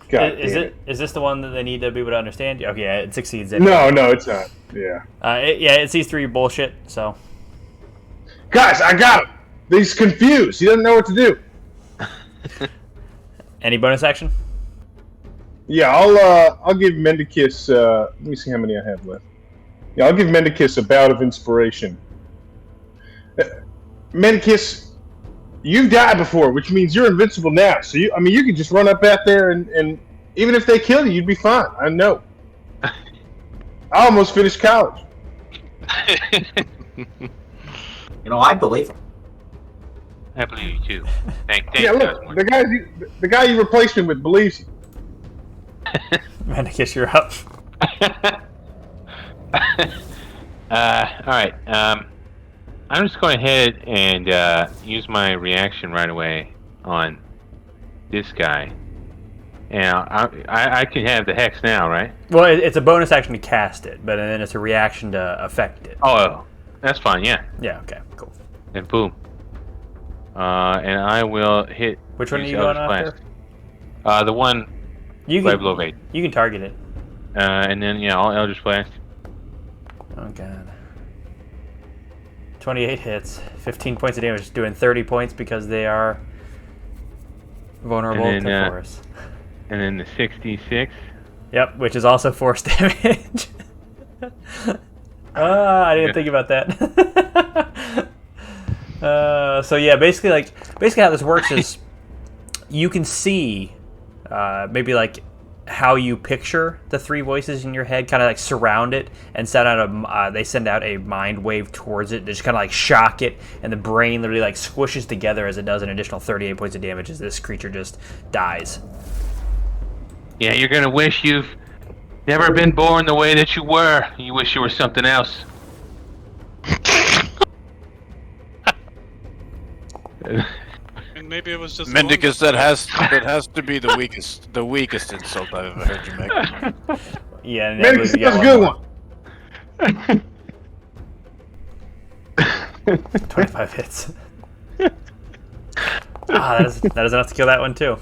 Speaker 5: God
Speaker 1: Is
Speaker 5: damn
Speaker 1: it? Is this the one that they need to be able to understand? Okay, yeah, it succeeds.
Speaker 5: No, it's not. Yeah.
Speaker 1: It sees through your bullshit. So
Speaker 5: Guys, I got him. He's confused. He doesn't know what to do.
Speaker 1: any bonus action?
Speaker 5: Yeah, I'll give Mendicus. Let me see how many I have left. Yeah, I'll give Mendicus a bout of inspiration. Mendicus, you've died before, which means you're invincible now. So you can just run up out there and even if they kill you, you'd be fine. I know. I almost finished college.
Speaker 2: I believe it.
Speaker 4: I believe you too. Thanks,
Speaker 5: Yeah, look,
Speaker 4: Cosmo.
Speaker 5: the guy you replaced him with believes you.
Speaker 1: Mendicus, you're up.
Speaker 4: All right. I'm just going ahead and use my reaction right away on this guy. And I can have the hex now, right?
Speaker 1: Well, it's a bonus action to cast it, but then it's a reaction to affect it.
Speaker 4: Oh, that's fine. Yeah.
Speaker 1: Yeah. Okay. Cool.
Speaker 4: And boom. And I will hit.
Speaker 1: Which one are
Speaker 4: use
Speaker 1: you going
Speaker 4: Eldritch
Speaker 1: after?
Speaker 4: Blast. The one
Speaker 1: You
Speaker 4: right
Speaker 1: can
Speaker 4: below 8.
Speaker 1: you can target it.
Speaker 4: And then I'll Eldritch Blast.
Speaker 1: Oh god. 28 hits, 15 points of damage, doing 30 points because they are vulnerable
Speaker 4: And then,
Speaker 1: to force.
Speaker 4: And then the 66.
Speaker 1: Yep, which is also force damage. I didn't think about that. So yeah, basically how this works is you can see maybe like how you picture the three voices in your head, kind of like surround it and they send out a mind wave towards it to just kind of like shock it, and the brain literally like squishes together as it does an additional 38 points of damage as this creature just dies.
Speaker 4: Yeah, you're gonna wish you've never been born the way that you were. You wish you were something else.
Speaker 7: And maybe it was just
Speaker 6: Mendicus, that has to be the weakest insult I've ever heard you make.
Speaker 1: Yeah, and
Speaker 5: Mendicus,
Speaker 1: you get
Speaker 5: that's a good one.
Speaker 1: 25 hits. That is enough to kill that one too.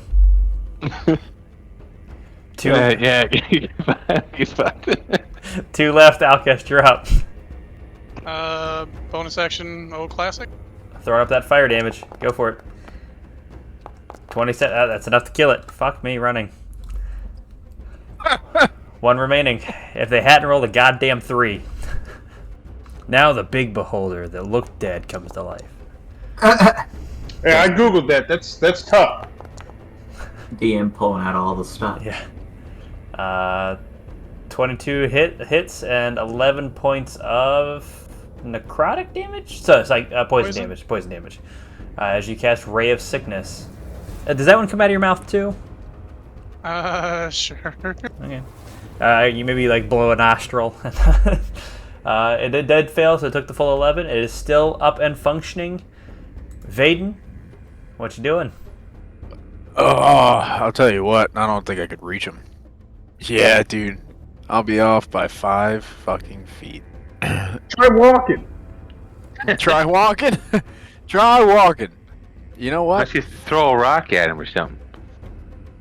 Speaker 1: Two
Speaker 4: You fucked.
Speaker 1: two left. Alcest, you're up.
Speaker 7: bonus action old classic.
Speaker 1: Throwing up that fire damage. Go for it. 20 set. That's enough to kill it. Fuck me running. One remaining. If they hadn't rolled a goddamn 3. Now the big beholder that looked dead comes to life.
Speaker 5: Yeah, I googled that. That's tough.
Speaker 2: DM pulling out all the stuff.
Speaker 1: Yeah. 22 hits and 11 points of necrotic damage? So it's like poison damage. As you cast Ray of Sickness. Does that one come out of your mouth too?
Speaker 7: Sure.
Speaker 1: Okay. You maybe like blow a nostril. It did fail, so it took the full 11. It is still up and functioning. Vaden, what you doing?
Speaker 6: Oh, I'll tell you what. I don't think I could reach him. Yeah, dude. I'll be off by 5 fucking feet.
Speaker 5: Try walking.
Speaker 6: Try walking? Try walking. You know what?
Speaker 4: Let's just throw a rock at him or something.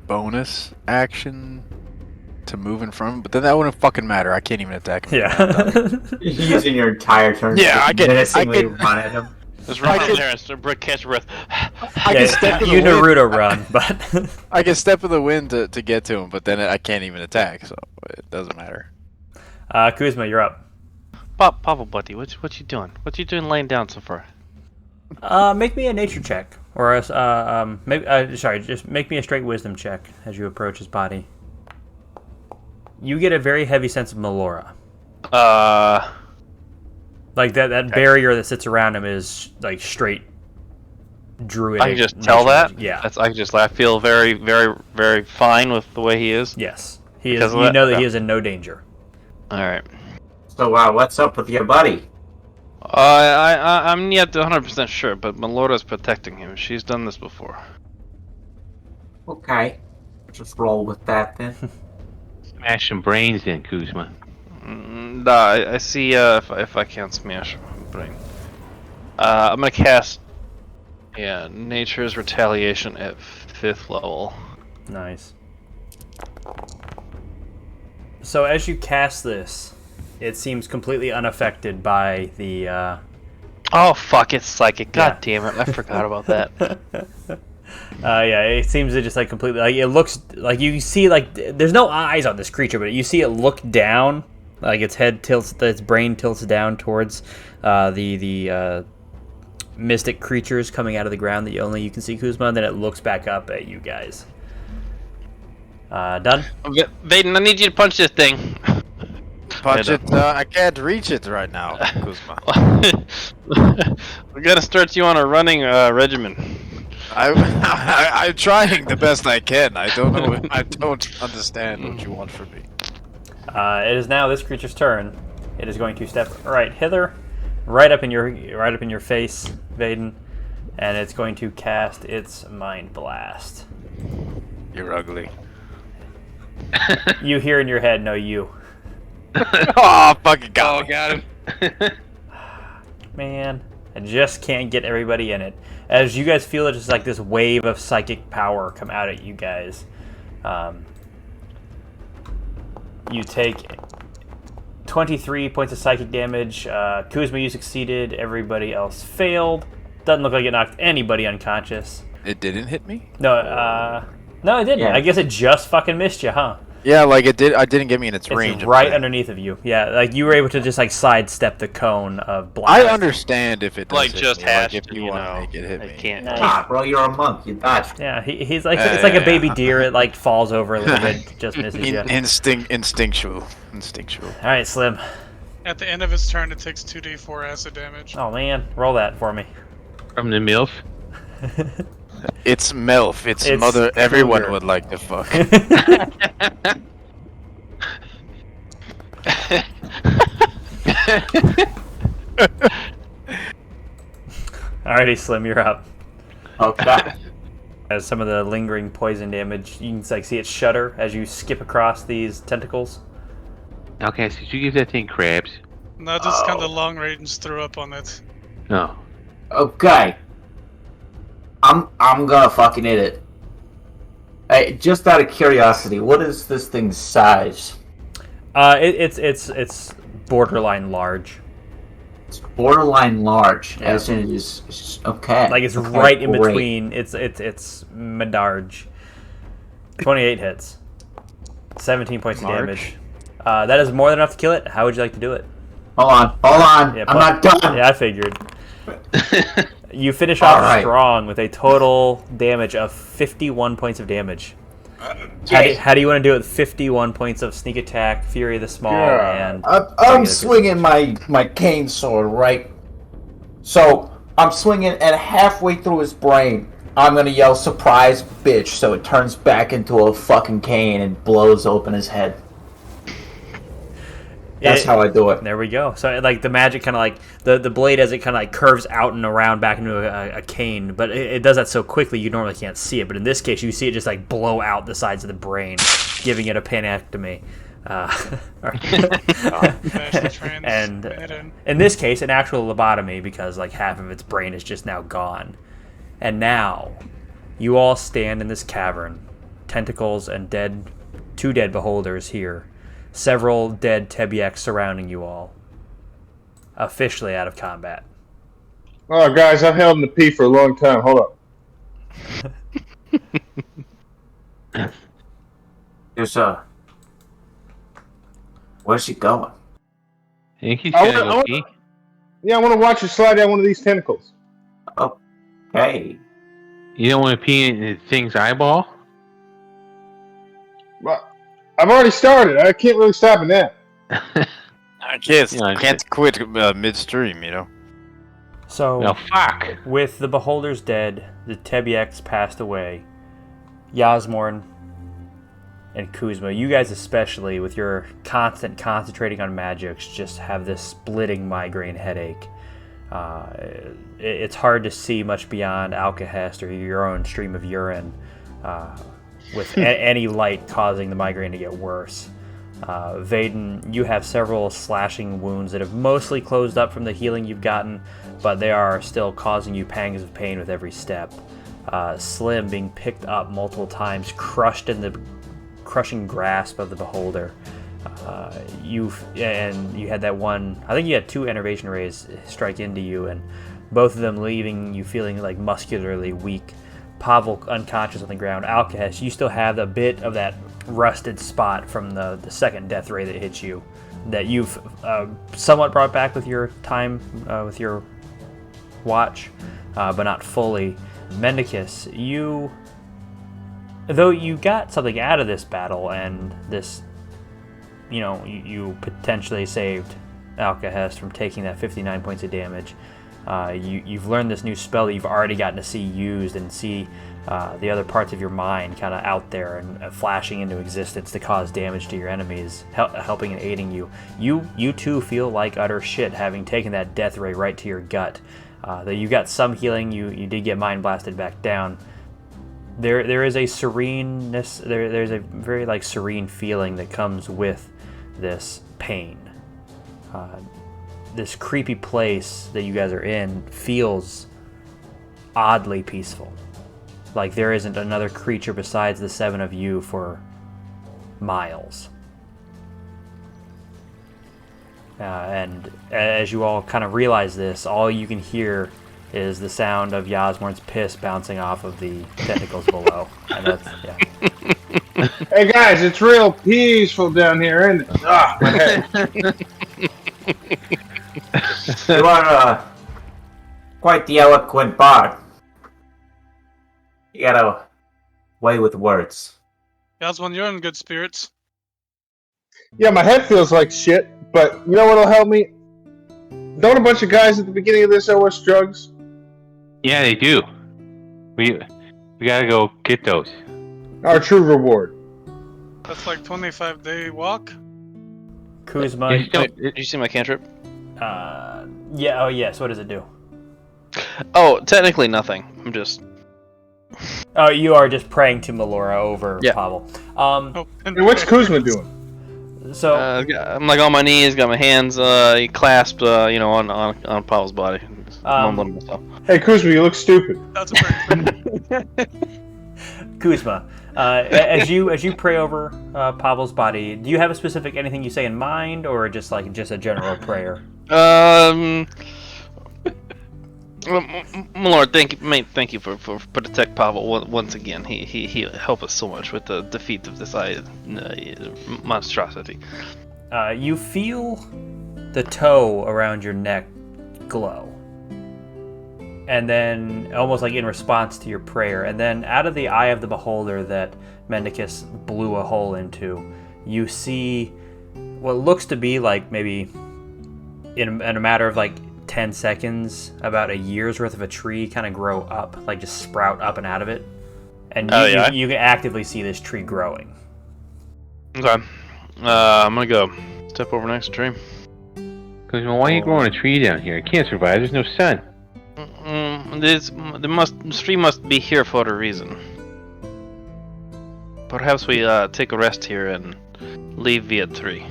Speaker 6: Bonus action to move in front of him, but then that wouldn't fucking matter. I can't even attack him.
Speaker 1: Yeah.
Speaker 2: Using your entire turn
Speaker 6: Yeah,
Speaker 2: to
Speaker 6: I get-
Speaker 2: menacingly run at him.
Speaker 3: Just run over there and catch your breath.
Speaker 6: I can step in the
Speaker 1: you
Speaker 6: wind.
Speaker 1: Naruto run, but
Speaker 6: I can step in the wind to get to him, but then I can't even attack, so it doesn't matter.
Speaker 1: Kuzma, you're up.
Speaker 3: Pavel, buddy, what you doing? What you doing laying down so far?
Speaker 1: Make me a nature check, or just make me a straight wisdom check as you approach his body. You get a very heavy sense of Melora. Like that barrier that sits around him is like straight druidic.
Speaker 3: I can just tell that.
Speaker 1: Yeah.
Speaker 3: I feel very, very, very fine with the way he is.
Speaker 1: Yes. He is.
Speaker 3: Because of
Speaker 1: You
Speaker 3: that?
Speaker 1: know that
Speaker 3: Yeah.
Speaker 1: he is in no danger.
Speaker 3: All right.
Speaker 2: So, what's up with your buddy?
Speaker 3: I'm not 100% sure, but Melora's protecting him. She's done this before.
Speaker 2: Okay. Just roll with that then.
Speaker 4: Smash some brains in, Kuzma.
Speaker 3: Nah, I see if I can't smash brain. I'm gonna cast Nature's Retaliation at 5th level.
Speaker 1: Nice. So as you cast this, it seems completely unaffected by the.
Speaker 3: Oh fuck! It's psychic. God
Speaker 1: Yeah.
Speaker 3: damn it! I forgot about that.
Speaker 1: Yeah, it seems to just like completely like it looks like you see like there's no eyes on this creature, but you see it look down Like its head tilts, its brain tilts down towards the mystic creatures coming out of the ground that only you can see, Kuzma, and then it looks back up at you guys. Done?
Speaker 3: Vaden, I need you to punch this thing.
Speaker 6: Punch it. I can't reach it right now, Kuzma.
Speaker 3: We gotta start you on a running regimen.
Speaker 6: I'm trying the best I can. I don't know. I don't understand what you want from me.
Speaker 1: It is now this creature's turn. It is going to step right hither, right up in your face, Vaden, and it's going to cast its Mind Blast.
Speaker 6: You're ugly.
Speaker 1: You hear in your head, no, you.
Speaker 6: Oh, fucking got
Speaker 3: him.
Speaker 1: Man, I just can't get everybody in it. As you guys feel it, just like this wave of psychic power come out at you guys. You take 23 points of psychic damage. Kuzma, you succeeded. Everybody else failed. Doesn't look like it knocked anybody unconscious.
Speaker 6: It didn't hit me?
Speaker 1: No, it didn't.
Speaker 2: Yeah.
Speaker 1: I guess it just fucking missed you, huh?
Speaker 6: Yeah, like it did. I didn't get me in its range.
Speaker 1: It's right underneath of you. Yeah, like you were able to just like sidestep the cone of blast.
Speaker 6: I understand if it does
Speaker 3: Like
Speaker 6: hit
Speaker 3: just
Speaker 6: me,
Speaker 3: hashed,
Speaker 6: if you want to make it hit
Speaker 3: I
Speaker 6: me.
Speaker 3: can't.
Speaker 2: Ah, bro, you're a monk. You dodged.
Speaker 1: Yeah, he's like it's like a baby deer. It like falls over a little bit, just misses you.
Speaker 6: Instinctual.
Speaker 1: All right, Slim.
Speaker 7: At the end of its turn, it takes 2d4 acid damage.
Speaker 1: Oh man, roll that for me.
Speaker 4: From the MILF.
Speaker 6: It's MILF. It's mother.
Speaker 1: Cougar.
Speaker 6: Everyone would like to fuck.
Speaker 1: Alrighty, Slim, you're up.
Speaker 2: Okay.
Speaker 1: As some of the lingering poison damage, you can like see it shudder as you skip across these tentacles.
Speaker 4: Okay, so you give that thing crabs.
Speaker 7: No, just kind of long range threw up on it.
Speaker 4: No.
Speaker 2: Okay. I'm gonna fucking hit it. Hey, just out of curiosity, what is this thing's size?
Speaker 1: It's borderline large.
Speaker 2: It's borderline large,
Speaker 1: Yeah.
Speaker 2: as in it's okay.
Speaker 1: Like it's
Speaker 2: Okay,
Speaker 1: right in
Speaker 2: great.
Speaker 1: between. It's Medarge. 28 hits. 17 points of damage. That is more than enough to kill it. How would you like to do it?
Speaker 2: Hold on.
Speaker 1: Yeah,
Speaker 2: I'm not done.
Speaker 1: Yeah, I figured. You finish off
Speaker 2: Alright.
Speaker 1: strong with a total damage of 51 points of damage.
Speaker 2: Yes.
Speaker 1: How do you want to do it with 51 points of sneak attack, Fury of the Small, and...
Speaker 2: I'm
Speaker 1: regular
Speaker 2: swinging my cane sword, right? So, I'm swinging, and halfway through his brain, I'm gonna yell, "Surprise, bitch," so it turns back into a fucking cane and blows open his head. That's how I do it.
Speaker 1: There we go. So, like, the magic kind of like... The blade, as it kind of like curves out and around back into a cane, but it does that so quickly you normally can't see it. But in this case, you see it just, like, blow out the sides of the brain, giving it a panectomy. And in this case, an actual lobotomy, because, like, half of its brain is just now gone. And now, you all stand in this cavern. Tentacles and two dead beholders here. Several dead Tehb'Yeq surrounding you all. Officially out of combat.
Speaker 5: Oh, guys, I've held in the pee for a long time. Hold up.
Speaker 2: There's where's he going?
Speaker 4: I think he's
Speaker 5: I
Speaker 4: gonna
Speaker 5: wanna-
Speaker 4: go pee.
Speaker 5: Yeah, I want to watch you slide down one of these tentacles.
Speaker 2: Hey.
Speaker 4: You don't want to pee in the thing's eyeball?
Speaker 5: Well, I've already started. I can't really stop it now.
Speaker 6: I can't quit midstream, you know.
Speaker 1: So,
Speaker 4: No, fuck.
Speaker 1: with the beholders dead, the Tehb'Yeqs passed away. Yasmorn and Kuzma, you guys especially, with your constant concentrating on magics, just have this splitting migraine headache. It's hard to see much beyond Alcahest or your own stream of urine, with any light causing the migraine to get worse. Vaden, you have several slashing wounds that have mostly closed up from the healing you've gotten, but they are still causing you pangs of pain with every step. Slim being picked up multiple times, crushed in the crushing grasp of the beholder. You had that one, I think you had two enervation rays strike into you, and both of them leaving you feeling like muscularly weak. Pavel unconscious on the ground. Alcahest, you still have a bit of that rusted spot from the second death ray that hit you. that you've somewhat brought back with your time, with your watch, but not fully. Mendicus, though you got something out of this battle, and this, you potentially saved Alcahest from taking that 59 points of damage. You've learned this new spell that you've already gotten to see used, and see the other parts of your mind kind of out there and flashing into existence to cause damage to your enemies, helping and aiding you. You too feel like utter shit, having taken that death ray right to your gut. Though you got some healing, you did get mind blasted back down. There is a sereneness. There's a very serene feeling that comes with this pain. This creepy place that you guys are in feels oddly peaceful. Like there isn't another creature besides the 7 of you for miles. And as you all kind of realize this, all you can hear is the sound of Yasmorn's piss bouncing off of the tentacles below. And that's, yeah.
Speaker 5: Hey guys, it's real peaceful down here, isn't it? Ah, my head.
Speaker 2: You are quite the eloquent bard. You got a way with words.
Speaker 7: Yasmin, you're in good spirits.
Speaker 5: Yeah, my head feels like shit, but you know what'll help me? Don't a bunch of guys at the beginning of this owe us drugs?
Speaker 4: Yeah, they do. We gotta go get those.
Speaker 5: Our true reward.
Speaker 7: That's like 25-day walk.
Speaker 1: Kuzma.
Speaker 3: Did you see my cantrip?
Speaker 1: Yeah. Oh, yes. What does it do?
Speaker 3: Oh, technically nothing. I'm just.
Speaker 1: Oh, you are just praying to Melora over Pavel.
Speaker 5: And what's Kuzma doing?
Speaker 1: So
Speaker 3: I'm like on my knees, got my hands clasped, on Pavel's body. Mumbling myself.
Speaker 5: Hey Kuzma, you look stupid.
Speaker 7: That's a pretty
Speaker 1: Kuzma, as you pray over Pavel's body, do you have a specific anything you say in mind, or just a general prayer?
Speaker 3: My lord, thank you for protect Pavel once again. He helped us so much with the defeat of this monstrosity.
Speaker 1: You feel the toe around your neck glow, and then almost like in response to your prayer, and then out of the eye of the beholder that Mendicus blew a hole into, you see what looks to be like maybe in a matter of 10 seconds, about a year's worth of a tree kind of grow up, just sprout up and out of it. And you can actively see this tree growing.
Speaker 3: Okay. I'm gonna go step over next to the tree.
Speaker 4: Because why are you growing a tree down here? It can't survive. There's no sun.
Speaker 3: This tree must be here for a reason. Perhaps we take a rest here and leave via tree.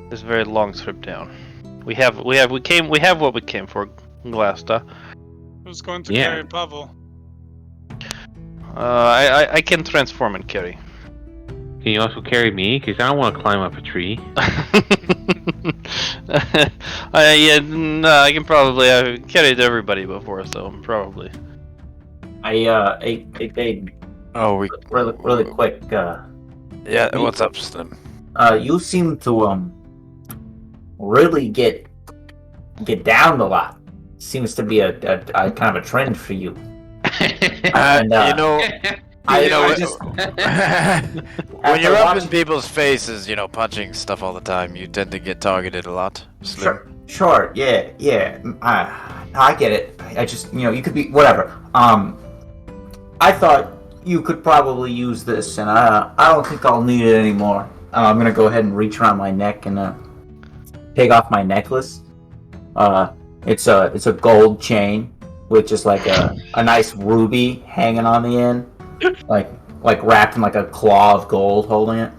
Speaker 3: This very long trip down. We have what we came for, Glasta.
Speaker 7: Who's going to carry Pavel?
Speaker 3: I can transform and carry.
Speaker 4: Can you also carry me? Because I don't want to climb up a tree.
Speaker 3: I can probably. I've carried everybody before, so probably.
Speaker 2: Really quick.
Speaker 6: Yeah, what's up, Slim?
Speaker 2: You seem to really get down a lot. Seems to be a kind of a trend for you. And,
Speaker 6: when you're up in people's faces, punching stuff all the time, you tend to get targeted a lot. Slim.
Speaker 2: Sure, yeah. I get it. I just, you could be whatever. I thought you could probably use this, and I don't think I'll need it anymore. I'm gonna go ahead and reach around my neck and take off my necklace. It's a gold chain with just a nice ruby hanging on the end, like wrapped in a claw of gold holding it.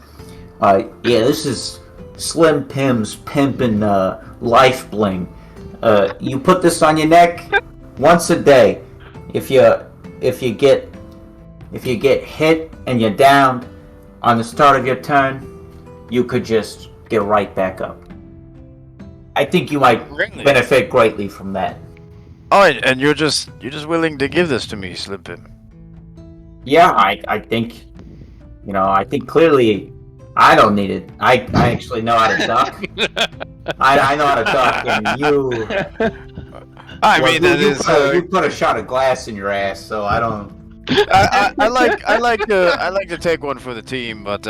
Speaker 2: This is Slim Pim's pimpin' life bling. You put this on your neck once a day. If you get hit and you're down on the start of your turn, you could just get right back up. I think you might benefit greatly from that.
Speaker 6: Oh, and you're just willing to give this to me, Slim Pim?
Speaker 2: Yeah, I think, I think clearly I don't need it. I actually know how to duck. I know how to duck, and you.
Speaker 6: I
Speaker 2: Well,
Speaker 6: mean, that
Speaker 2: you
Speaker 6: is.
Speaker 2: you put a shot of glass in your ass, so I don't.
Speaker 6: I like to take one for the team, but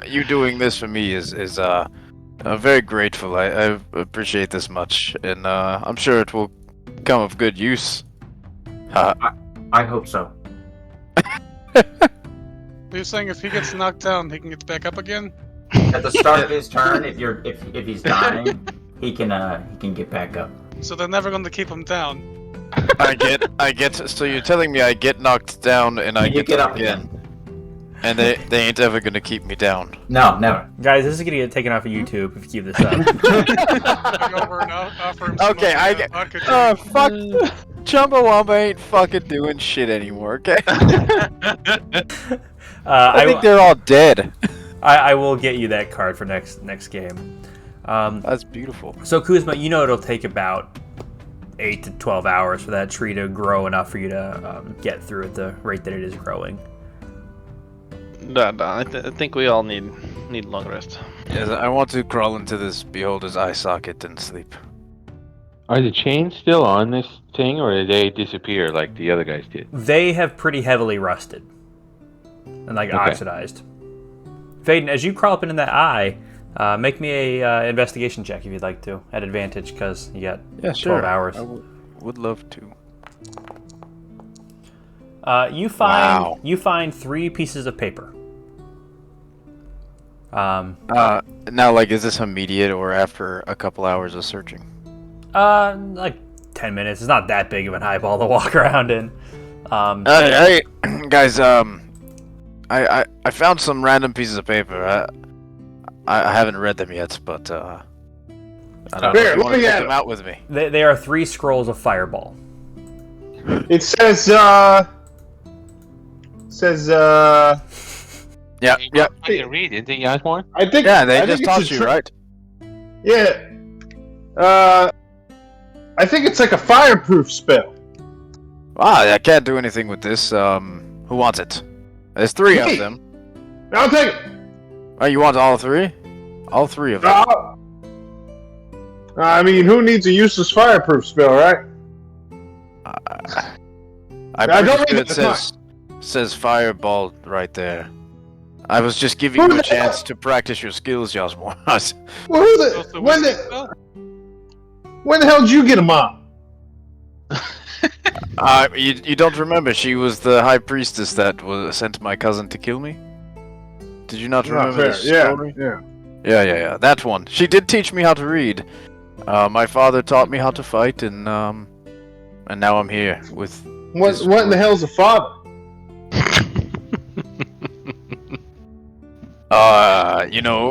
Speaker 6: you doing this for me is very grateful. I appreciate this much, and I'm sure it will come of good use.
Speaker 2: I hope so.
Speaker 7: Are you saying if he gets knocked down, he can get back up again?
Speaker 2: At the start of his turn, if he's dying, he can get back up.
Speaker 7: So they're never going to keep him down.
Speaker 6: I get. So you're telling me I get knocked down and I get up again, and they ain't ever gonna keep me down.
Speaker 2: No, never.
Speaker 1: Guys, this is gonna get taken off of YouTube if you keep this up.
Speaker 7: Go over and offer him some
Speaker 6: Okay, I get.
Speaker 7: vodka
Speaker 6: Fuck. Chumbawamba ain't fucking doing shit anymore. Okay. I think they're all dead.
Speaker 1: I will get you that card for next game.
Speaker 6: That's beautiful.
Speaker 1: So Kuzma, you know it'll take about 8 to 12 hours for that tree to grow enough for you to get through at the rate that it is growing.
Speaker 3: No, I think we all need long rest.
Speaker 6: Yes, I want to crawl into this beholder's eye socket and sleep.
Speaker 4: Are the chains still on this thing, or did they disappear like the other guys did?
Speaker 1: They have pretty heavily rusted and oxidized. Faden, as you crawl up into that eye, make me a investigation check if you'd like to, at advantage, because you got 12 hours.
Speaker 6: I would love to.
Speaker 1: You find 3 pieces of paper.
Speaker 6: Now, is this immediate or after a couple hours of searching?
Speaker 1: 10 minutes. It's not that big of an eyeball to walk around in.
Speaker 6: Hey, guys, I found some random pieces of paper. I haven't read them yet, but I don't know if you want to check them out with me.
Speaker 1: They are 3 scrolls of Fireball.
Speaker 5: It says,
Speaker 6: Yeah.
Speaker 4: I can read it. Didn't you ask one?
Speaker 5: I think.
Speaker 6: Yeah, they
Speaker 5: I
Speaker 6: just
Speaker 5: think
Speaker 6: taught
Speaker 5: it's
Speaker 6: you, right?
Speaker 5: Yeah. I think it's like a fireproof spell.
Speaker 6: I can't do anything with this. Who wants it? There's 3 of them.
Speaker 5: I'll take it.
Speaker 6: Oh, you want all 3? All 3 of them.
Speaker 5: I mean, who needs a useless fireproof spell, right?
Speaker 6: I'm pretty sure it says fireball right there. I was just giving you a chance to practice your skills, Yasmor.
Speaker 5: Well, when the hell did you get a mom?
Speaker 6: You don't remember? She was the high priestess that was sent my cousin to kill me. Did you not remember this story? Yeah. That one. She did teach me how to read. My father taught me how to fight, and now I'm here with.
Speaker 5: What in the hell's a father?
Speaker 6: You know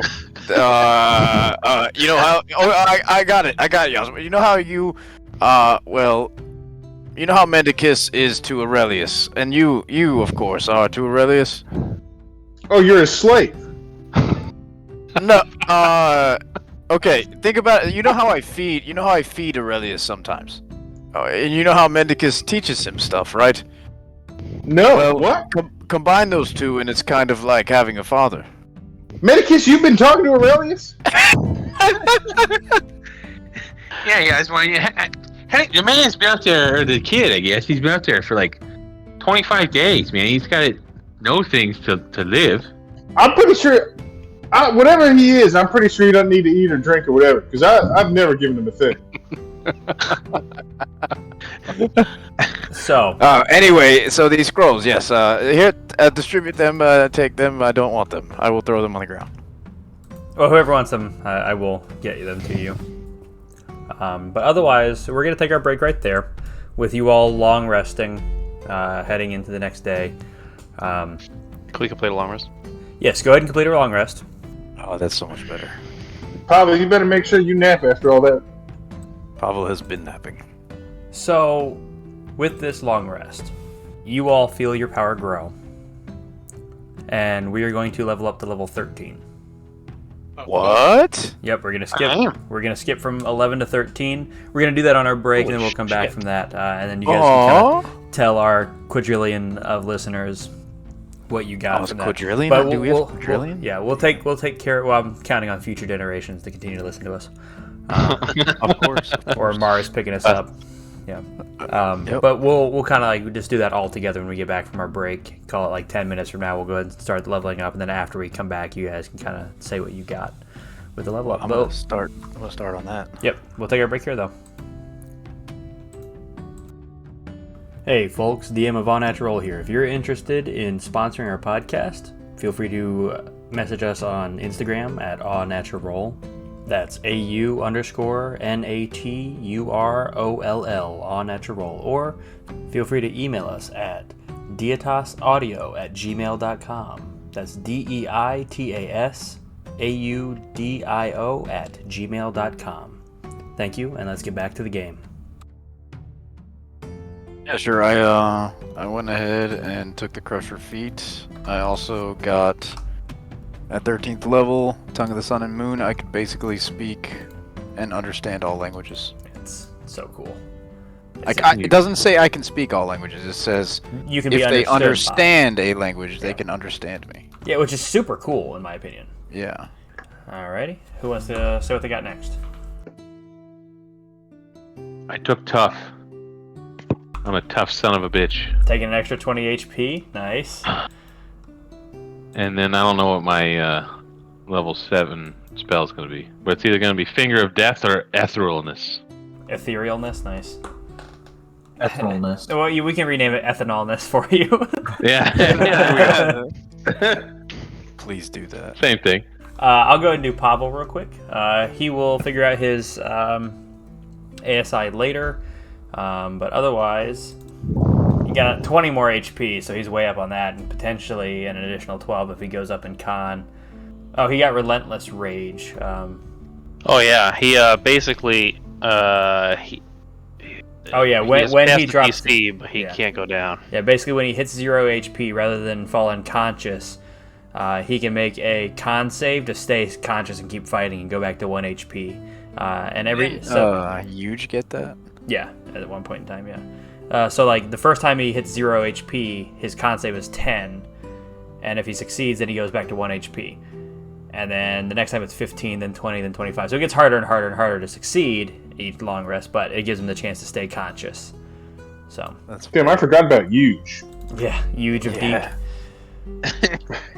Speaker 6: how? Oh, I got it, Yasmin. You know how you, you know how Mendicus is to Aurelius, and you of course are to Aurelius.
Speaker 5: Oh, you're a slave.
Speaker 6: No. Okay. Think about it. You know how I feed. You know how I feed Aurelius sometimes. And you know how Mendicus teaches him stuff, right?
Speaker 5: No.
Speaker 6: Well,
Speaker 5: what?
Speaker 6: Combine those two, and it's kind of like having a father.
Speaker 5: Medicus, you've been talking to Aurelius?
Speaker 4: Yeah, guys. Well, hey, the man's been out there, or the kid, I guess. He's been out there for like 25 days, man. He's got to know things to live.
Speaker 5: I'm pretty sure, whatever he is, I'm pretty sure he doesn't need to eat or drink or whatever, because I've never given him a thing.
Speaker 1: So.
Speaker 6: Anyway, so these scrolls, yes. Here, distribute them. Take them. I don't want them. I will throw them on the ground.
Speaker 1: Well, whoever wants them, I will get them to you. But otherwise, we're going to take our break right there, with you all long resting, heading into the next day.
Speaker 3: Can we complete a long rest?
Speaker 1: Yes, go ahead and complete a long rest.
Speaker 6: Oh, that's so much better.
Speaker 5: Pavel, you better make sure you nap after all that.
Speaker 6: Pavel has been napping.
Speaker 1: So, with this long rest, you all feel your power grow. And we are going to level up to level 13.
Speaker 6: What?
Speaker 1: Yep, we're gonna skip. We're gonna skip from 11 to 13. We're gonna do that on our break, and then we'll come back from that, and then you guys can kind of tell our quadrillion of listeners what you got.
Speaker 6: It's a
Speaker 1: from that.
Speaker 6: quadrillion.
Speaker 1: But
Speaker 6: Do we have quadrillion?
Speaker 1: We'll take care. Well, I'm counting on future generations to continue to listen to us.
Speaker 6: Of course.
Speaker 1: Or Mars picking us up. Yeah.
Speaker 6: Yep.
Speaker 1: But we'll kind of like just do that all together when we get back from our break. Call it like 10 minutes from now. We'll go ahead and start leveling up, and then after we come back, you guys can kind of say what you got with the level up.
Speaker 6: I'm gonna start on that.
Speaker 1: Yep. We'll take our break here though. Hey folks, DM of All Natural here. If you're interested in sponsoring our podcast, feel free to message us on Instagram at AWNaturalRoll. That's AUNATUROLL, All Natural. Or feel free to email us at deitasaudio@gmail.com. That's DEITASAUDIO@gmail.com. Thank you, and let's get back to the game.
Speaker 6: Yeah, sure. I went ahead and took the Crusher feat. I also got at 13th level, Tongue of the Sun and Moon. I could basically speak and understand all languages.
Speaker 1: It's so cool.
Speaker 6: It doesn't say I can speak all languages. It says
Speaker 1: you can
Speaker 6: if they
Speaker 1: understood
Speaker 6: understand a language, they can understand me.
Speaker 1: Yeah, which is super cool in my opinion.
Speaker 6: Yeah.
Speaker 1: Alrighty. Who wants to say what they got next?
Speaker 4: I took tough. I'm a tough son of a bitch.
Speaker 1: Taking an extra 20 HP. Nice.
Speaker 4: And then I don't know what my level 7 spell is going to be. But it's either going to be Finger of Death or Etherealness.
Speaker 1: Etherealness. Nice.
Speaker 2: Ethanolness.
Speaker 1: Well, we can rename it Ethanolness for you.
Speaker 4: Yeah.
Speaker 6: Please do that.
Speaker 4: Same thing.
Speaker 1: I'll go ahead and do Pavel real quick. He will figure out his ASI later. But otherwise, he got 20 more HP, so he's way up on that, and potentially an additional 12 if he goes up in con. Oh, he got Relentless Rage.
Speaker 3: Oh yeah, he basically he.
Speaker 1: Oh yeah, when he drops
Speaker 3: PC, but he can't go down.
Speaker 1: Yeah, basically when he hits 0 HP, rather than fall unconscious, he can make a con save to stay conscious and keep fighting and go back to 1 HP. And
Speaker 6: Huge get that?
Speaker 1: Yeah, at one point in time, yeah. So like the first time he hits 0 HP, his con save is 10, and if he succeeds, then he goes back to 1 HP. And then the next time it's 15, then 20, then 25. So it gets harder and harder and harder to succeed each long rest, but it gives him the chance to stay conscious. So
Speaker 5: damn, I forgot about Huge.
Speaker 1: Yeah, Huge of Deep.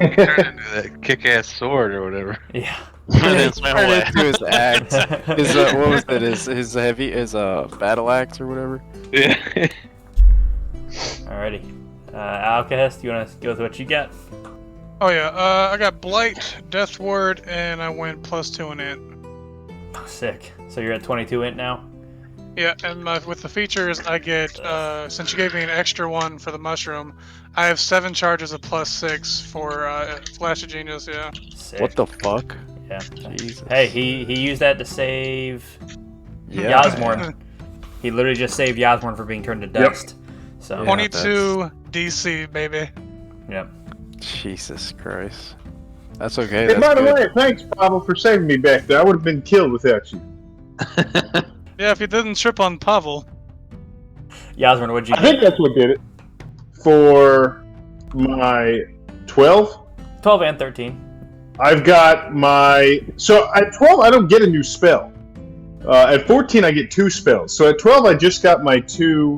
Speaker 4: Turned into that kick-ass sword or whatever.
Speaker 1: Yeah.
Speaker 6: Turned into his axe. His what was it? His battle axe or whatever.
Speaker 4: Yeah.
Speaker 1: Alrighty. Alcahest, you want to go with what you got?
Speaker 7: Oh yeah, I got Blight, Death Ward, and I went +2 in Int.
Speaker 1: Oh, sick. So you're at 22 Int now?
Speaker 7: Yeah, and with the features, I get, since you gave me an extra one for the mushroom, I have 7 charges of +6 for Flash of Genius, yeah.
Speaker 1: Sick.
Speaker 6: What the fuck?
Speaker 1: Yeah.
Speaker 6: Jesus.
Speaker 1: Hey, he used that to save Yasmorn. He literally just saved Yasmorn for being turned to dust. So
Speaker 7: 22 DC, baby.
Speaker 1: Yep.
Speaker 6: Jesus Christ. That's okay.
Speaker 5: Hey,
Speaker 6: that's
Speaker 5: by the
Speaker 6: good.
Speaker 5: way, thanks, Pavel, for saving me back there. I would have been killed without you.
Speaker 7: Yeah, if you didn't trip on Pavel.
Speaker 1: Yasmorn, what'd you
Speaker 5: I think
Speaker 1: get?
Speaker 5: that's what did it. For my 12?
Speaker 1: 12 and 13.
Speaker 5: I've got my... So at 12, I don't get a new spell. At 14, I get 2 spells. So at 12, I just got my 2...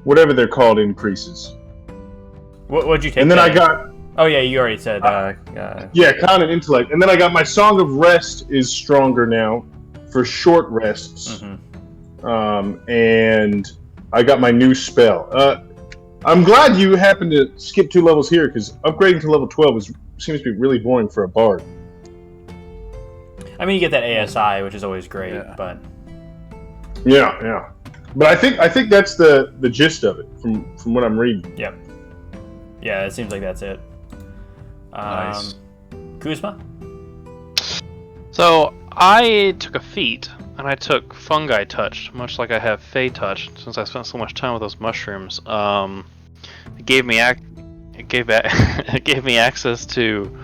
Speaker 5: whatever they're called increases.
Speaker 1: What'd you take?
Speaker 5: And then I got...
Speaker 1: Oh yeah, you already said.
Speaker 5: Yeah, con and intellect. And then I got my Song of Rest is stronger now for short rests.
Speaker 1: Mm-hmm.
Speaker 5: And I got my new spell. I'm glad you happened to skip 2 levels here, because upgrading to level 12 seems to be really boring for a bard.
Speaker 1: I mean, you get that ASI, which is always great, but
Speaker 5: Yeah. But I think that's the gist of it from what I'm reading.
Speaker 1: Yep. Yeah, it seems like that's it.
Speaker 6: Nice.
Speaker 1: Kuzma?
Speaker 3: So I took a feat, and I took Fungi Touch, much like I have Fey Touch, since I spent so much time with those mushrooms. It gave me access to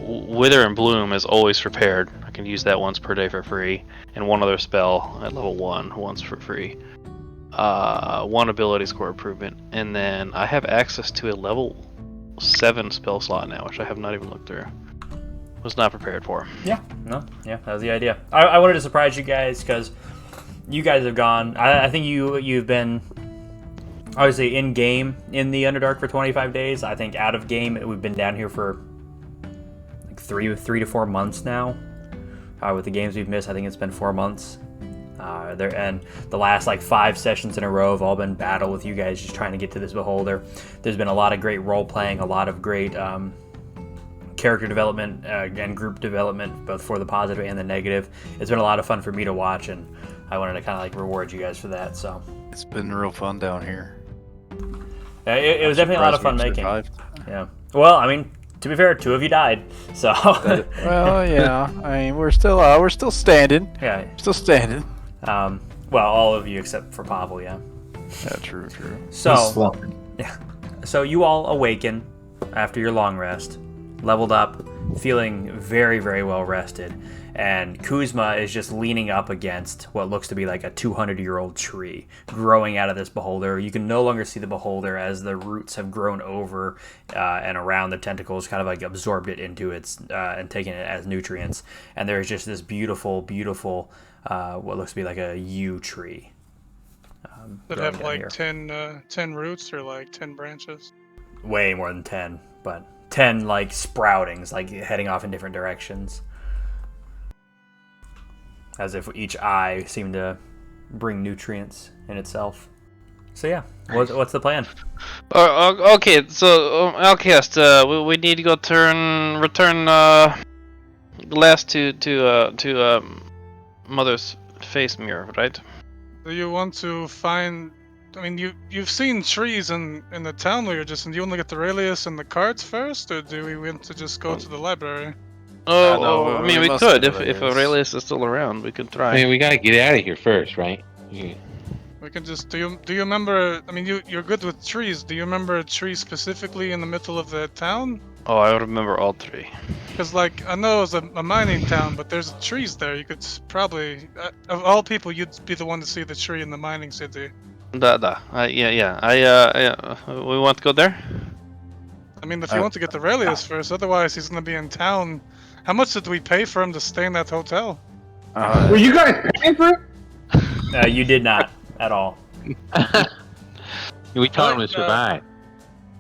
Speaker 3: Wither and Bloom is always prepared. I can use that once per day for free, and one other spell at level 1 once for free. 1 ability score improvement, and then I have access to a level 7 spell slot now, which I have not even looked through. Was not prepared for.
Speaker 1: Yeah, that was the idea. I wanted to surprise you guys because you guys have gone. I think you've been obviously in game in the Underdark for 25 days. I think out of game we've been down here for like three to 4 months now. With the games we've missed, I think it's been 4 months. And the last like 5 sessions in a row have all been battle with you guys just trying to get to this beholder. There's been a lot of great role playing, a lot of great character development and group development, both for the positive and the negative. It's been a lot of fun for me to watch, and I wanted to kind of like reward you guys for that. So
Speaker 6: it's been real fun down here.
Speaker 1: It was definitely a lot of fun making. Yeah. Well, I mean, to be fair, 2 of you died. So.
Speaker 6: Well, yeah. I mean, we're still standing.
Speaker 1: Yeah.
Speaker 6: Still standing.
Speaker 1: Well, all of you except for Pavel. Yeah.
Speaker 6: Yeah. True.
Speaker 1: So. Yeah. So you all awaken after your long rest, leveled up, feeling very, very well rested, and Kuzma is just leaning up against what looks to be like a 200-year-old tree growing out of this beholder. You can no longer see the beholder as the roots have grown over and around the tentacles, kind of like absorbed it into its and taken it as nutrients. And there's just this beautiful, what looks to be like a yew tree.
Speaker 7: That have like 10 roots or like 10 branches?
Speaker 1: Way more than 10, but 10 like sproutings, like heading off in different directions, as if each eye seemed to bring nutrients in itself. So yeah, what's the plan?
Speaker 3: Okay, so Outcast, we need to go return glass to Mother's face mirror, right?
Speaker 7: Do you want to find? I mean, you've seen trees in the town where you're just. Do you want to get the Aeralius and the cards first, or do we want to just go to the library?
Speaker 3: I mean, we could if Aurelius is still around. We could try.
Speaker 4: I mean, we gotta get out of here first, right? Yeah.
Speaker 7: We can just. Do you remember? I mean, you're good with trees. Do you remember a tree specifically in the middle of the town?
Speaker 3: Oh, I remember all 3.
Speaker 7: Because like I know it's a mining town, but there's trees there. You could probably, of all people, you'd be the one to see the tree in the mining city.
Speaker 3: Yeah. We want to go there.
Speaker 7: I mean, if you want to get the Aeralius first, otherwise he's gonna be in town. How much did we pay for him to stay in that hotel?
Speaker 5: Were you guys paying for it?
Speaker 1: You did not at all.
Speaker 4: We told him to survive.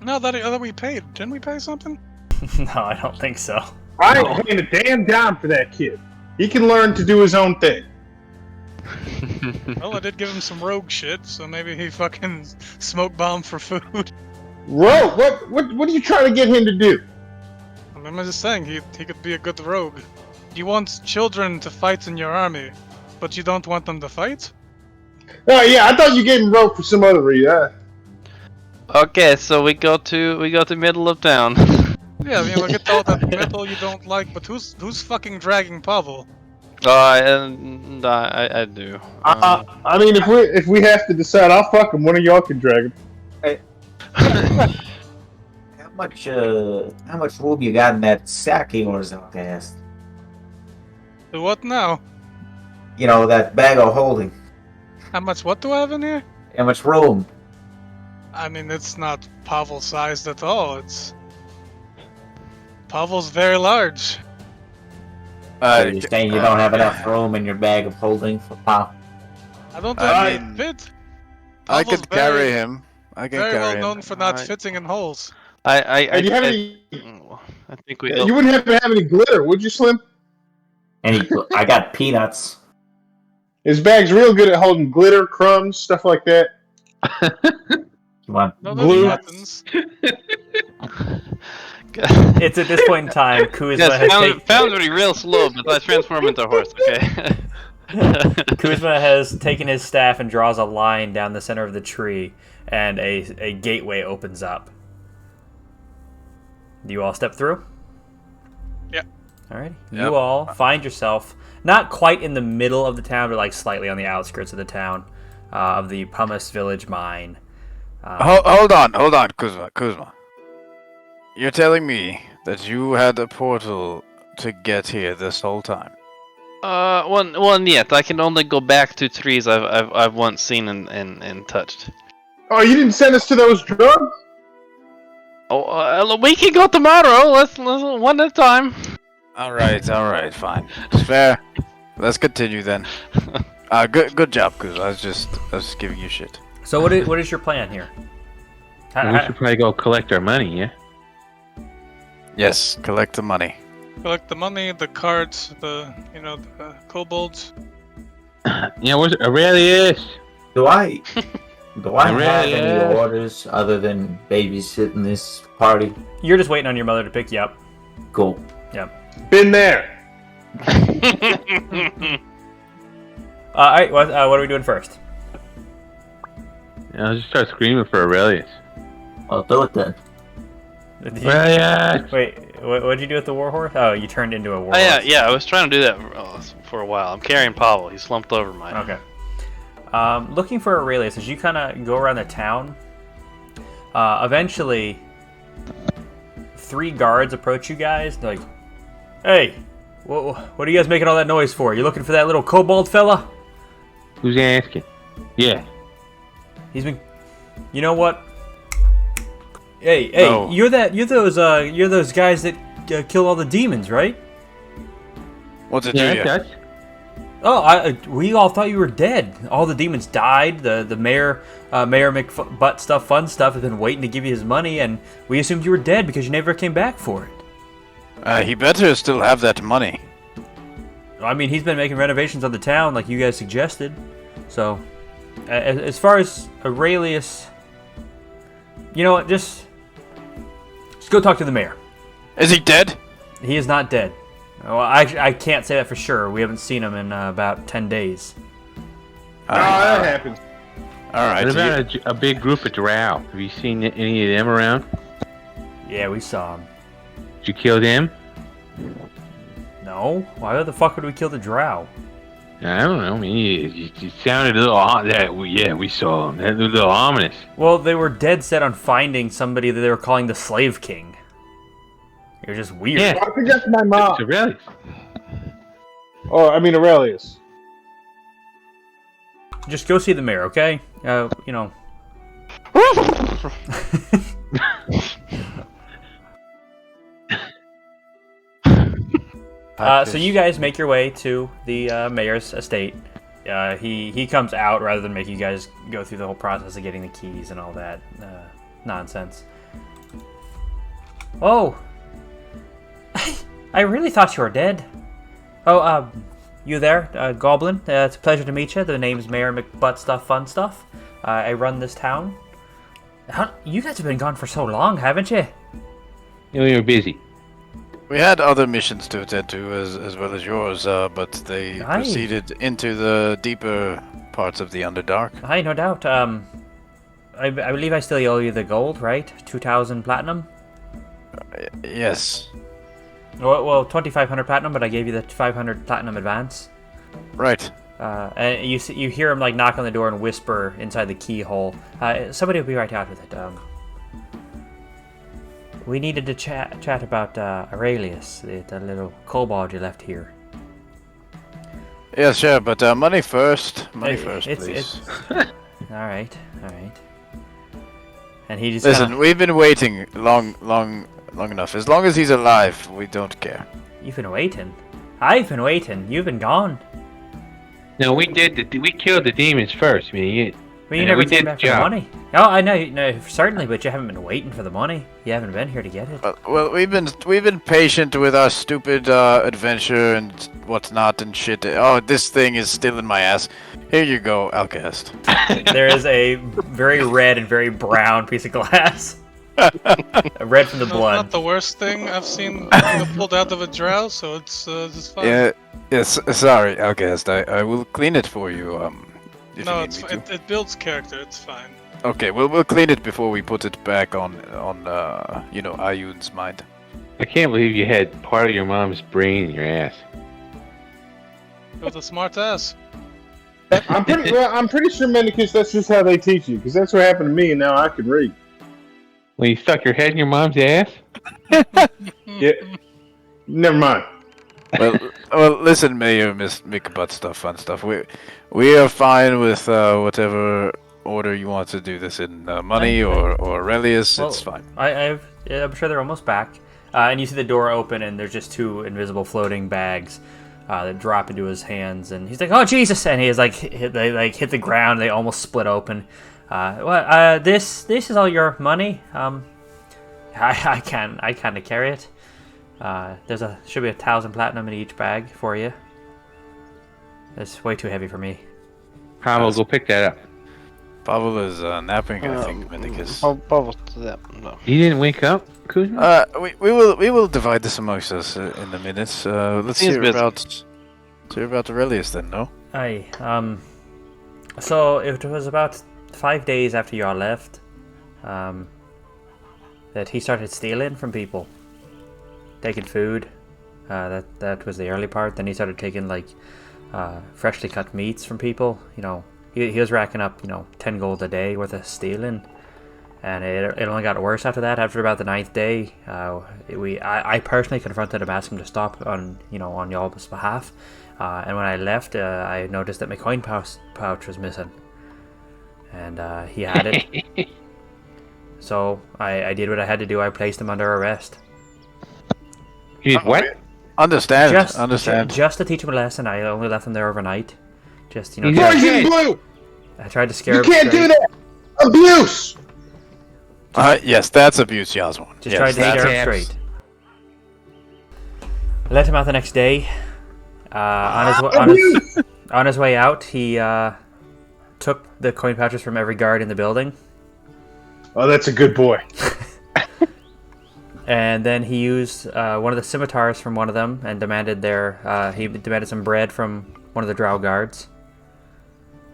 Speaker 7: No, that we paid. Didn't we pay something?
Speaker 1: No, I don't think so.
Speaker 5: I ain't paying a damn dime for that kid. He can learn to do his own thing.
Speaker 7: Well, I did give him some rogue shit, so maybe he fucking smoke bomb for food.
Speaker 5: Rogue? What are you trying to get him to do?
Speaker 7: I'm just saying, he could be a good rogue. You want children to fight in your army, but you don't want them to fight?
Speaker 5: Oh yeah, I thought you gave him rogue for some other reason.
Speaker 3: Okay, so we go to middle of town.
Speaker 7: Yeah, I mean, look at all that metal you don't like, but who's fucking dragging Pavel?
Speaker 3: I do.
Speaker 5: I mean, if we have to decide, I'll fuck him. One of y'all can drag him.
Speaker 2: Hey. How much room you got in that sack of yours, Outcast?
Speaker 7: What now?
Speaker 2: You know, that bag of holding.
Speaker 7: How much what do I have in here?
Speaker 2: How much room?
Speaker 7: I mean, it's not Pavel-sized at all. Pavel's very large.
Speaker 2: So you're saying you don't have enough room in your bag of holding for Pavel?
Speaker 7: I don't think it fit.
Speaker 6: I could carry him. I can
Speaker 7: very
Speaker 6: carry
Speaker 7: well
Speaker 6: him.
Speaker 7: known for not fitting in holes.
Speaker 3: I
Speaker 6: think we.
Speaker 5: You wouldn't have to have any glitter, would you, Slim?
Speaker 2: I got peanuts.
Speaker 5: His bag's real good at holding glitter, crumbs, stuff like that.
Speaker 2: Come on.
Speaker 7: No,
Speaker 5: glue.
Speaker 1: It's at this point in time, Kuzma
Speaker 3: found me real slow, but I transform into a horse. Okay.
Speaker 1: Kuzma has taken his staff and draws a line down the center of the tree, and a gateway opens up. Do you all step through?
Speaker 7: Yeah.
Speaker 1: All right.
Speaker 6: Yep.
Speaker 1: You all find yourself not quite in the middle of the town, but like slightly on the outskirts of the town, of the Pumice Village mine.
Speaker 6: Hold on, Kuzma. You're telling me that you had a portal to get here this whole time?
Speaker 3: One yet. I can only go back to trees I've once seen and touched.
Speaker 5: Oh, you didn't send us to those drugs?
Speaker 3: Oh, we can go tomorrow. Let's one at a time.
Speaker 6: All right, fine. It's fair. Let's continue then. Good job, Kuz. I was just giving you shit.
Speaker 1: So what is your plan here?
Speaker 4: We should probably go collect our money, yeah?
Speaker 6: Yes, collect the money.
Speaker 7: Collect the money, the cards, the kobolds.
Speaker 4: Yeah, where's Aeralius?
Speaker 2: Do I have
Speaker 4: Really?
Speaker 2: any orders other than babysitting this party?
Speaker 1: You're just waiting on your mother to pick you up.
Speaker 2: Cool.
Speaker 1: Yep.
Speaker 5: Been there.
Speaker 1: All right. What are we doing first?
Speaker 4: I'll just start screaming for Aeralius.
Speaker 2: I'll do it then.
Speaker 4: Aeralius!
Speaker 1: Wait, what did you do with the warhorse? Oh, you turned into a warhorse.
Speaker 3: Yeah. I was trying to do that for a while. I'm carrying Pavel. He slumped over mine.
Speaker 1: Okay. Looking for Aurelius, as you kind of go around the town, eventually 3 guards approach you guys. They're like, "Hey, what are you guys making all that noise for? You looking for that little kobald fella?"
Speaker 4: Who's asking? Yeah.
Speaker 1: He's been. You know what? Hey,
Speaker 6: No.
Speaker 1: you're those guys that kill all the demons, right?
Speaker 6: What's it
Speaker 4: Yeah,
Speaker 6: to you?
Speaker 4: that's...
Speaker 1: Oh, we all thought you were dead. All the demons died. The mayor McButt stuff, fun stuff, has been waiting to give you his money, and we assumed you were dead because you never came back for it.
Speaker 6: He better still have that money.
Speaker 1: I mean, he's been making renovations on the town like you guys suggested. So, as far as Aurelius, you know what? Just go talk to the mayor.
Speaker 6: Is he dead?
Speaker 1: He is not dead. Well, I can't say that for sure. We haven't seen him in about 10 days.
Speaker 5: That happens.
Speaker 6: All right.
Speaker 4: What about a big group of drow? Have you seen any of them around?
Speaker 1: Yeah, we saw him.
Speaker 4: Did you kill them?
Speaker 1: No? Why the fuck would we kill the drow?
Speaker 4: I don't know. I mean, it sounded a little we saw them. That was a little ominous.
Speaker 1: Well, they were dead set on finding somebody that they were calling the Slave King. You're just weird.
Speaker 4: Yeah.
Speaker 5: I think that's my mom.
Speaker 4: It's Aurelius.
Speaker 5: Oh, I mean Aurelius.
Speaker 1: Just go see the mayor, okay? You know. So you guys make your way to the mayor's estate. He comes out rather than make you guys go through the whole process of getting the keys and all that nonsense. Oh, I really thought you were dead. Oh, you there, Goblin? It's a pleasure to meet you. The name's Mayor McButt Stuff Fun Stuff. I run this town. You guys have been gone for so long, haven't you?
Speaker 4: We were busy.
Speaker 6: We had other missions to attend to as well as yours, but they proceeded into the deeper parts of the Underdark.
Speaker 1: Aye, no doubt. I believe I still owe you the gold, right? 2,000 platinum?
Speaker 6: Yes.
Speaker 1: Well, 2,500 platinum, but I gave you the 500 platinum advance.
Speaker 6: Right.
Speaker 1: And you hear him like knock on the door and whisper inside the keyhole. Somebody will be right out with it. We needed to chat about Aeralius, the little kobold you left here.
Speaker 6: Yeah, sure, but money first. Money first, please.
Speaker 1: All right. And he just
Speaker 6: Listen, we've been waiting long enough. As long as he's alive, we don't care.
Speaker 1: You've been waiting. I've been waiting. You've been gone.
Speaker 4: No, we killed the demons first. I mean,
Speaker 1: You never came back for the money. Oh, I know, no, certainly, but you haven't been waiting for the money. You haven't been here to get it.
Speaker 6: Well, we've been patient with our stupid adventure and whatnot and shit. Oh, this thing is still in my ass. Here you go, Alcast.
Speaker 1: There is a very red and very brown piece of glass. Red from the blood.
Speaker 7: Not the worst thing I've seen pulled out of a drow, so it's fine.
Speaker 6: Yeah. Yes. Sorry, Alcast. I will clean it for you.
Speaker 7: No, it builds character. It's fine.
Speaker 6: Okay, we'll clean it before we put it back on Ayun's mind.
Speaker 4: I can't believe you had part of your mom's brain in your ass.
Speaker 7: It was a smart ass.
Speaker 5: I'm pretty sure, Mendicus, that's just how they teach you, because that's what happened to me, and now I can read.
Speaker 4: Well, you stuck your head in your mom's ass?
Speaker 5: Yeah. Never mind.
Speaker 6: Well, listen, Mayor, Miss Butt stuff, fun stuff. We are fine with whatever order you want to do this in, money or Aurelius.
Speaker 1: Well,
Speaker 6: it's fine.
Speaker 1: I'm sure they're almost back. And you see the door open, and there's just two invisible floating bags that drop into his hands, and he's like, "Oh Jesus!" And he's like, they hit the ground. They almost split open. This is all your money. I can't carry it. Should be 1,000 platinum in each bag for you. It's way too heavy for me.
Speaker 4: Pavel, go pick that up.
Speaker 6: Pavel is napping, I think, Mendicus.
Speaker 3: Pavel, no.
Speaker 4: He didn't wake up, Kuzma?
Speaker 6: We will divide this amongst us in a minute. Let's hear about Aurelius then, no?
Speaker 1: Aye. So it was about 5 days after you all left, that he started stealing from people, taking food. That was the early part. Then he started taking freshly cut meats from people. You know, he was racking up 10 gold a day worth of stealing, and it only got worse after that. After about the 9th day, I personally confronted him, asked him to stop on y'all's behalf. And when I left, I noticed that my coin pouch was missing, and he had it. So I did what I had to do. I placed him under arrest.
Speaker 4: You did what?
Speaker 6: Understand.
Speaker 1: Just to teach him a lesson. I only left him there overnight. Just
Speaker 5: Poison blue!
Speaker 1: I tried to scare him.
Speaker 5: You can't do that! Abuse!
Speaker 6: Yes, that's abuse, Yasmin.
Speaker 1: Just tried to scare him straight. Let him out the next day. On his way out, he took the coin pouches from every guard in the building.
Speaker 5: Oh, that's a good boy.
Speaker 1: And then he used one of the scimitars from one of them and demanded some bread from one of the drow guards.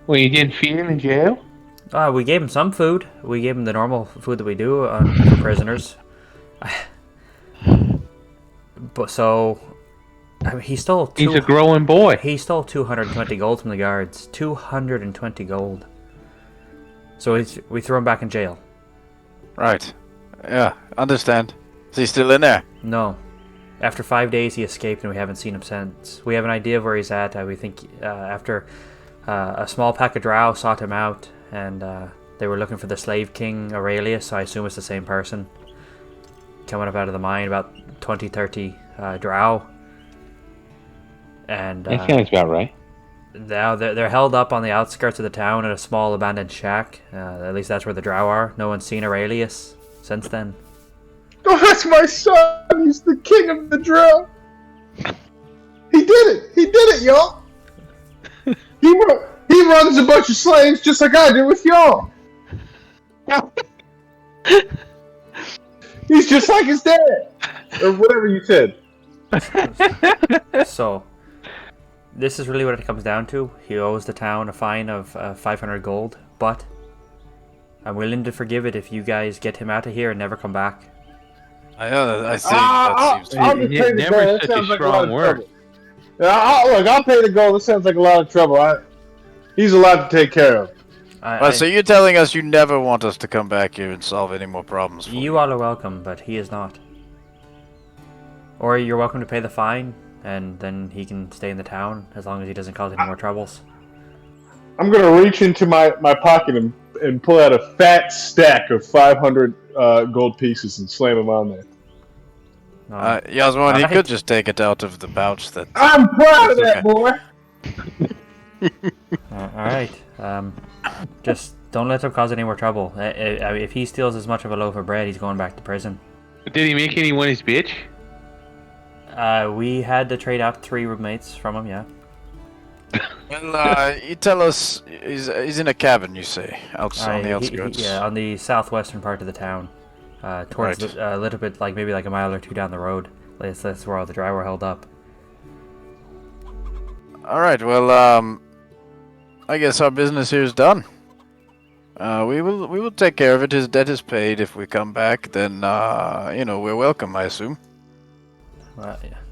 Speaker 4: Well, you didn't feed him in jail?
Speaker 1: We gave him some food. We gave him the normal food that we do for prisoners. But so, he stole.
Speaker 4: He's a growing boy.
Speaker 1: He stole 220 gold from the guards. 220 gold. So we threw him back in jail.
Speaker 6: Right. Yeah, understand. Is he still in there?
Speaker 1: No. After 5 days, he escaped, and we haven't seen him since. We have an idea of where he's at. We think after a small pack of drow sought him out, and they were looking for the slave king Aeralius, so I assume it's the same person. Coming up out of the mine, about 20, 30 drow. And
Speaker 4: that sounds about right.
Speaker 1: Now they're held up on the outskirts of the town in a small abandoned shack. At least that's where the drow are. No one's seen Aeralius since then.
Speaker 5: Oh, that's my son! He's the king of the drow! He did it! He did it, y'all! He runs a bunch of slaves just like I do with y'all! He's just like his dad! Or whatever you said.
Speaker 1: So, this is really what it comes down to. He owes the town a fine of 500 gold, but I'm willing to forgive it if you guys get him out of here and never come back.
Speaker 6: I think that seems
Speaker 5: I'll just pay the
Speaker 4: never
Speaker 5: gold. That
Speaker 4: such a
Speaker 5: sounds like a
Speaker 4: strong
Speaker 5: lot of
Speaker 4: word.
Speaker 5: trouble. Yeah, I'll pay the gold. That sounds like a lot of trouble. He's a lot to take care of.
Speaker 6: So you're telling us you never want us to come back here and solve any more problems for you?
Speaker 1: You all are welcome, but he is not. Or you're welcome to pay the fine, and then he can stay in the town as long as he doesn't cause any more troubles.
Speaker 5: I'm gonna reach into my pocket and pull out a fat stack of 500 gold pieces and slam them on there.
Speaker 6: Yasmin, he could just take it out of the pouch.
Speaker 5: I'm proud of that, boy.
Speaker 1: Alright. Just don't let him cause any more trouble. If he steals as much of a loaf of bread, he's going back to prison.
Speaker 4: Did he make anyone his bitch?
Speaker 1: We had to trade out 3 roommates from him, yeah.
Speaker 6: Well, you tell us he's in a cabin, you say, outside on the outskirts.
Speaker 1: Yeah, on the southwestern part of the town. Towards a little bit, maybe a mile or 2 down the road. That's where all the drow were held up.
Speaker 6: Alright, well, I guess our business here is done. We will take care of it. His debt is paid. If we come back, then, we're welcome, I assume.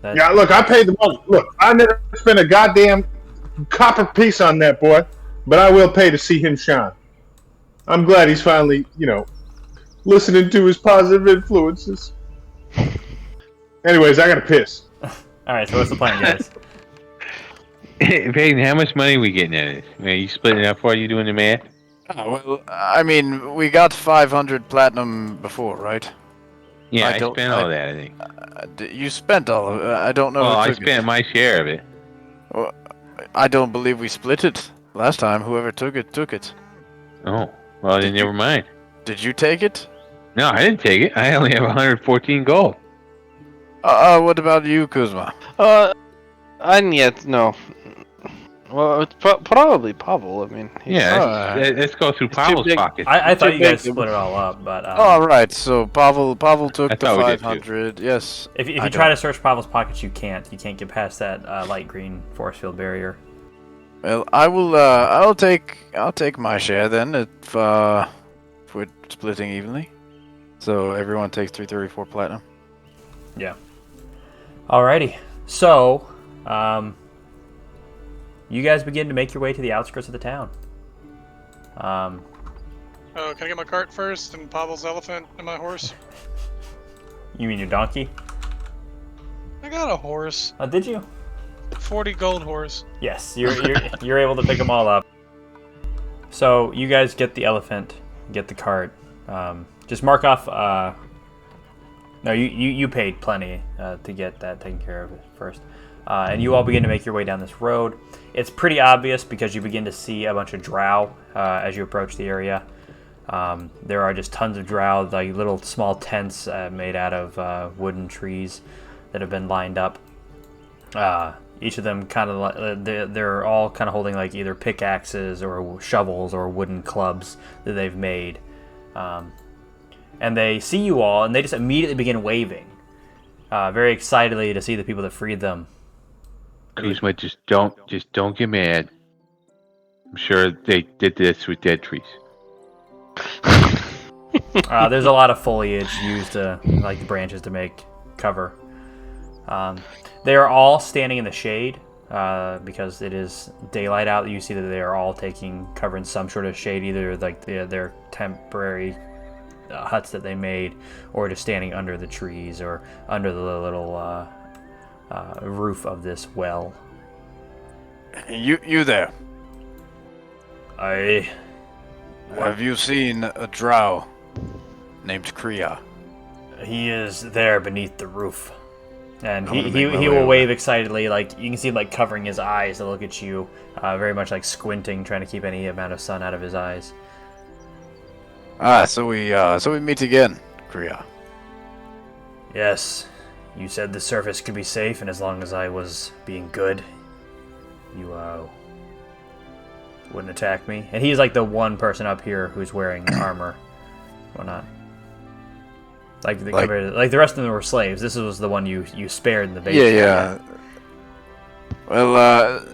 Speaker 5: Yeah, look, I paid the money. Look, I never spent a goddamn copper piece on that boy, but I will pay to see him shine. I'm glad he's finally, listening to his positive influences. Anyways, I gotta piss.
Speaker 1: All right, so what's the plan, guys?
Speaker 4: Peyton, how much money are we getting at it? Man, you splitting it up for you doing the math?
Speaker 6: Well, I mean, we got 500 platinum before, right?
Speaker 4: Yeah, I spent all that, I think.
Speaker 6: You spent all of it. I don't know.
Speaker 4: Well,
Speaker 6: who
Speaker 4: I
Speaker 6: took
Speaker 4: spent my share of it.
Speaker 6: Well, I don't believe we split it last time. Whoever took it, took it.
Speaker 4: Oh, well, then never mind.
Speaker 6: Did you take it?
Speaker 4: No, I didn't take it. I only have 114 gold.
Speaker 6: What about you, Kuzma?
Speaker 3: I'm yet no. Well, it's probably Pavel. I mean,
Speaker 4: let's go through Pavel's pockets.
Speaker 1: I thought you guys split it all up, but
Speaker 6: all right. So Pavel took the 500. Yes.
Speaker 1: If you try to search Pavel's pockets, you can't. You can't get past that light green force field barrier.
Speaker 6: Well, I will. I'll take my share then. If we're splitting evenly, so everyone takes 334 platinum.
Speaker 1: Yeah. Alrighty. So, you guys begin to make your way to the outskirts of the town.
Speaker 7: Oh, can I get my cart first and Pavel's elephant and my horse?
Speaker 1: You mean your donkey?
Speaker 7: I got a horse.
Speaker 1: Did you?
Speaker 7: 40 gold horse.
Speaker 1: Yes, you're able to pick them all up. So you guys get the elephant, get the cart. Just mark off. No, you paid plenty to get that taken care of first. And you all begin to make your way down this road. It's pretty obvious because you begin to see a bunch of drow as you approach the area. There are just tons of drow, like little small tents made out of wooden trees that have been lined up. Each of them kind of they're all kind of holding like either pickaxes or shovels or wooden clubs that they've made. And they see you all, and they just immediately begin waving, very excitedly to see the people that freed them.
Speaker 4: Kuzma, just don't get mad. I'm sure they did this with dead trees.
Speaker 1: There's a lot of foliage used to, like the branches, to make cover. They are all standing in the shade because it is daylight out. You see that they are all taking cover in some sort of shade, either like their temporary huts that they made, or just standing under the trees or under the little roof of this well.
Speaker 6: You there? Have you seen a drow named Kriya?
Speaker 1: He is there beneath the roof, and he will wave excitedly. Like you can see, like covering his eyes to look at you, very much like squinting, trying to keep any amount of sun out of his eyes.
Speaker 6: So we meet again, Kriya.
Speaker 1: Yes, you said the surface could be safe, and as long as I was being good, you wouldn't attack me. And he's like the one person up here who's wearing armor, whatnot. Like the rest of them were slaves. This was the one you spared in the base.
Speaker 6: Yeah. Well,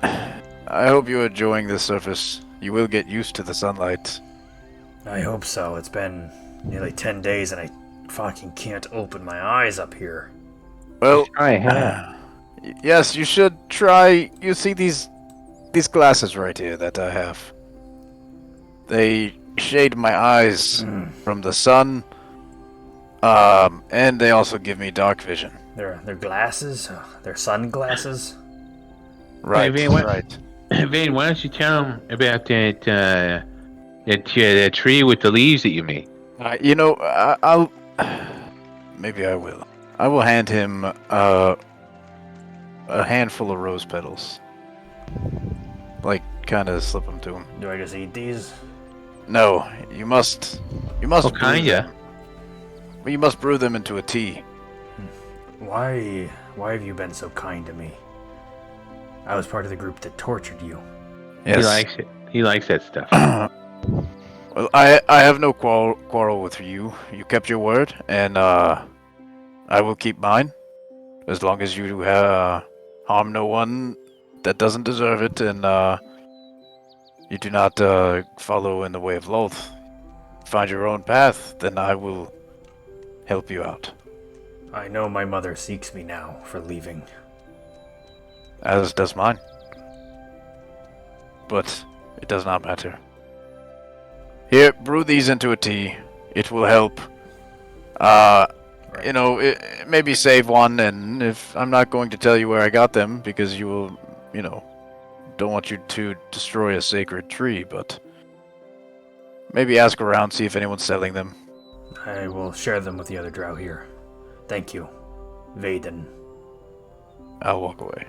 Speaker 6: I hope you're enjoying the surface. You will get used to the sunlight.
Speaker 1: I hope so. It's been nearly 10 days and I fucking can't open my eyes up here.
Speaker 6: Well, yes, you should try. You see these glasses right here that I have. They shade my eyes from the sun, and they also give me dark vision.
Speaker 1: They're glasses? They're sunglasses?
Speaker 6: Right,
Speaker 4: hey,
Speaker 6: right.
Speaker 4: Vane, why don't you tell him about that tree with the leaves that you made?
Speaker 6: I'll... Maybe I will. I will hand him a handful of rose petals. Like, kind of slip them to him.
Speaker 1: Do I just eat these?
Speaker 6: No, you must.
Speaker 4: What kind, yeah?
Speaker 6: You must brew them into a tea.
Speaker 1: Why have you been so kind to me? I was part of the group that tortured you.
Speaker 6: Yes.
Speaker 4: He likes it. He likes that stuff.
Speaker 6: Well, I have no quarrel with you. You kept your word, and I will keep mine. As long as you harm no one that doesn't deserve it, and you do not follow in the way of Loth. Find your own path, then I will help you out.
Speaker 1: I know my mother seeks me now for leaving.
Speaker 6: As does mine. But it does not matter. Here, brew these into a tea. It will help.
Speaker 1: Right.
Speaker 6: you know, maybe save one, and if I'm not going to tell you where I got them, because you will, you know, don't want you to destroy a sacred tree, but maybe ask around, see if anyone's selling them.
Speaker 1: I will share them with the other drow here. Thank you, Vaden.
Speaker 6: I'll walk away.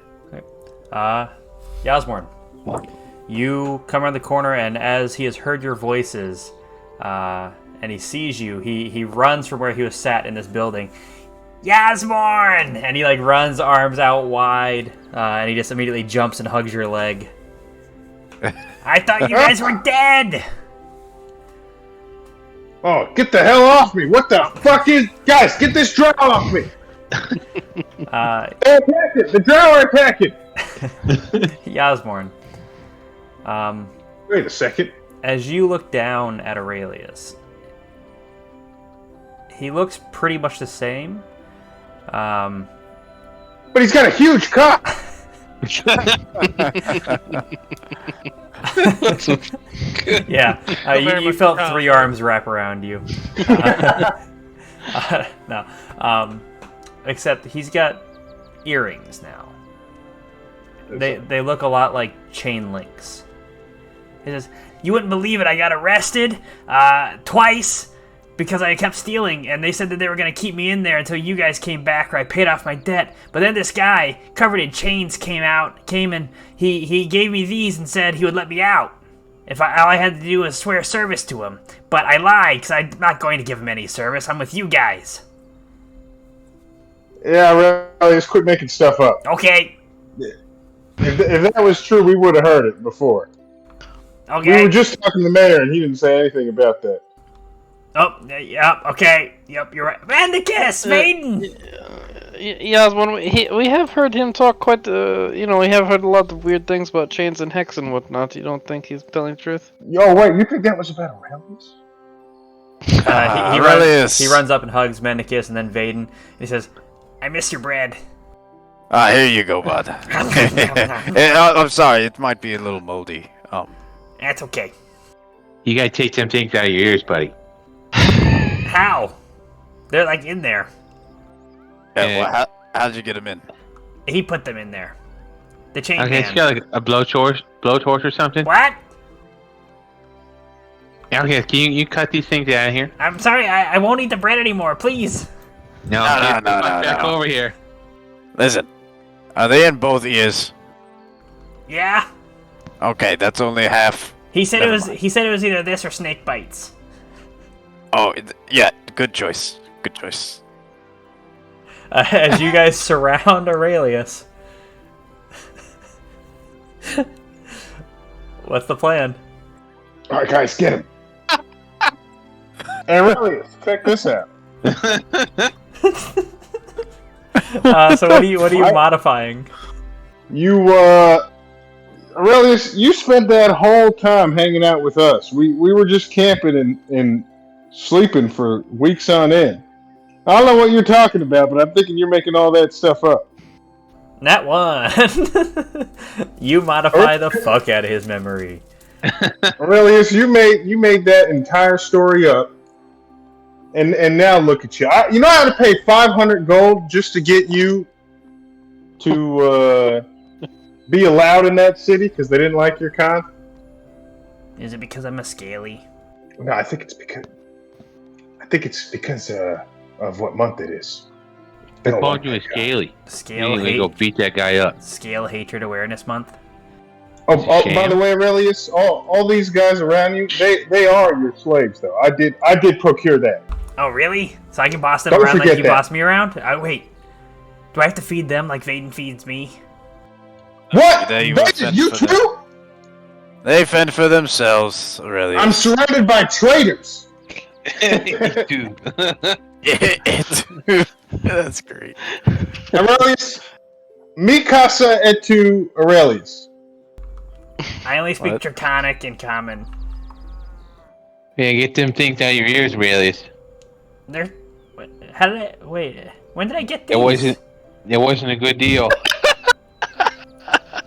Speaker 1: Yasmorn, you come around the corner, and as he has heard your voices, and he sees you, he runs from where he was sat in this building. Yasmorn! And he like runs, arms out wide, and he just immediately jumps and hugs your leg. I thought you guys were dead!
Speaker 5: Oh, get the hell off me! What the fuck is... Guys, get this drow off me! They're attacking! The drow are attacking!
Speaker 1: Yasmorn.
Speaker 5: Wait a second.
Speaker 1: As you look down at Aeralius, he looks pretty much the same.
Speaker 5: But he's got a huge cock!
Speaker 1: Yeah, you felt 3 arms wrap around you. No. Except he's got earrings now. They look a lot like chain links. He says, "You wouldn't believe it, I got arrested twice because I kept stealing, and they said that they were going to keep me in there until you guys came back or I paid off my debt. But then this guy, covered in chains, came and he gave me these and said he would let me out if all I had to do was swear service to him. But I lied because I'm not going to give him any service. I'm with you guys."
Speaker 5: Yeah, really, just quit making stuff up.
Speaker 1: Okay.
Speaker 5: If that was true, we would have heard it before.
Speaker 1: Okay.
Speaker 5: We were just talking to the mayor, and he didn't say anything about that.
Speaker 1: Oh, yep, okay. Yep, you're right. Vandicus, Maiden!
Speaker 3: Yasmon, we have heard him talk quite, we have heard a lot of weird things about chains and hex and whatnot. You don't think he's telling the truth?
Speaker 5: Yo, wait, you think that was about Aeralius?
Speaker 1: He runs up and hugs Mendicus and then Vaden, and he says, "I miss your bread."
Speaker 6: Here you go, bud. I'm sorry, it might be a little moldy.
Speaker 1: That's okay.
Speaker 4: You gotta take some things out of your ears, buddy.
Speaker 1: How? They're like in there.
Speaker 6: Well, how'd you get them in?
Speaker 1: He put them in there. The chain
Speaker 4: Okay,
Speaker 1: man.
Speaker 4: it's got like a blowtorch or something.
Speaker 1: What?
Speaker 4: Okay, can you cut these things out of here?
Speaker 1: I'm sorry, I won't eat the bread anymore, please.
Speaker 4: No, back over here.
Speaker 6: Listen, are they in both ears?
Speaker 1: Yeah.
Speaker 6: Okay, that's only half.
Speaker 1: He said
Speaker 6: Never
Speaker 1: it was.
Speaker 6: mind.
Speaker 1: He said it was either this or snake bites.
Speaker 6: Oh, yeah, good choice. Good choice.
Speaker 1: As you guys surround Aurelius, what's the plan?
Speaker 5: All right, guys, get him. Aeralius, check this out.
Speaker 1: So what are you modifying?
Speaker 5: Aurelius, you spent that whole time hanging out with us. We were just camping and sleeping for weeks on end. I don't know what you're talking about, but I'm thinking you're making all that stuff up.
Speaker 1: Nat 1. You modify the fuck out of his memory.
Speaker 5: Aurelius, you made that entire story up, and now look at you. You know how to pay 500 gold just to get you to be allowed in that city because they didn't like your con?
Speaker 1: Is it because I'm a scaly?
Speaker 5: No, I think it's because of what month it is.
Speaker 4: They called you a scaly.
Speaker 1: Scale
Speaker 4: hate. Go beat that guy up.
Speaker 1: Scale Hatred Awareness Month.
Speaker 5: Oh, by the way, Aurelius, all these guys around you, they are your slaves, though. I did procure that.
Speaker 1: Oh, really? So I can boss them
Speaker 5: Don't
Speaker 1: around like
Speaker 5: forget
Speaker 1: you
Speaker 5: that.
Speaker 1: boss me around? Wait. Do I have to feed them like Vaden feeds me?
Speaker 5: What?
Speaker 6: There you
Speaker 5: Vaden, you too?
Speaker 6: They fend for themselves, really.
Speaker 5: I'm surrounded by traitors.
Speaker 3: Dude.
Speaker 6: That's great.
Speaker 5: Aurelius, mi casa et tu Aurelius.
Speaker 1: I only speak
Speaker 6: What?
Speaker 1: Draconic and Common.
Speaker 4: Yeah, get them things out of your ears, Aurelius.
Speaker 1: They're... How did I... Wait, when did I get these?
Speaker 4: It wasn't a good deal.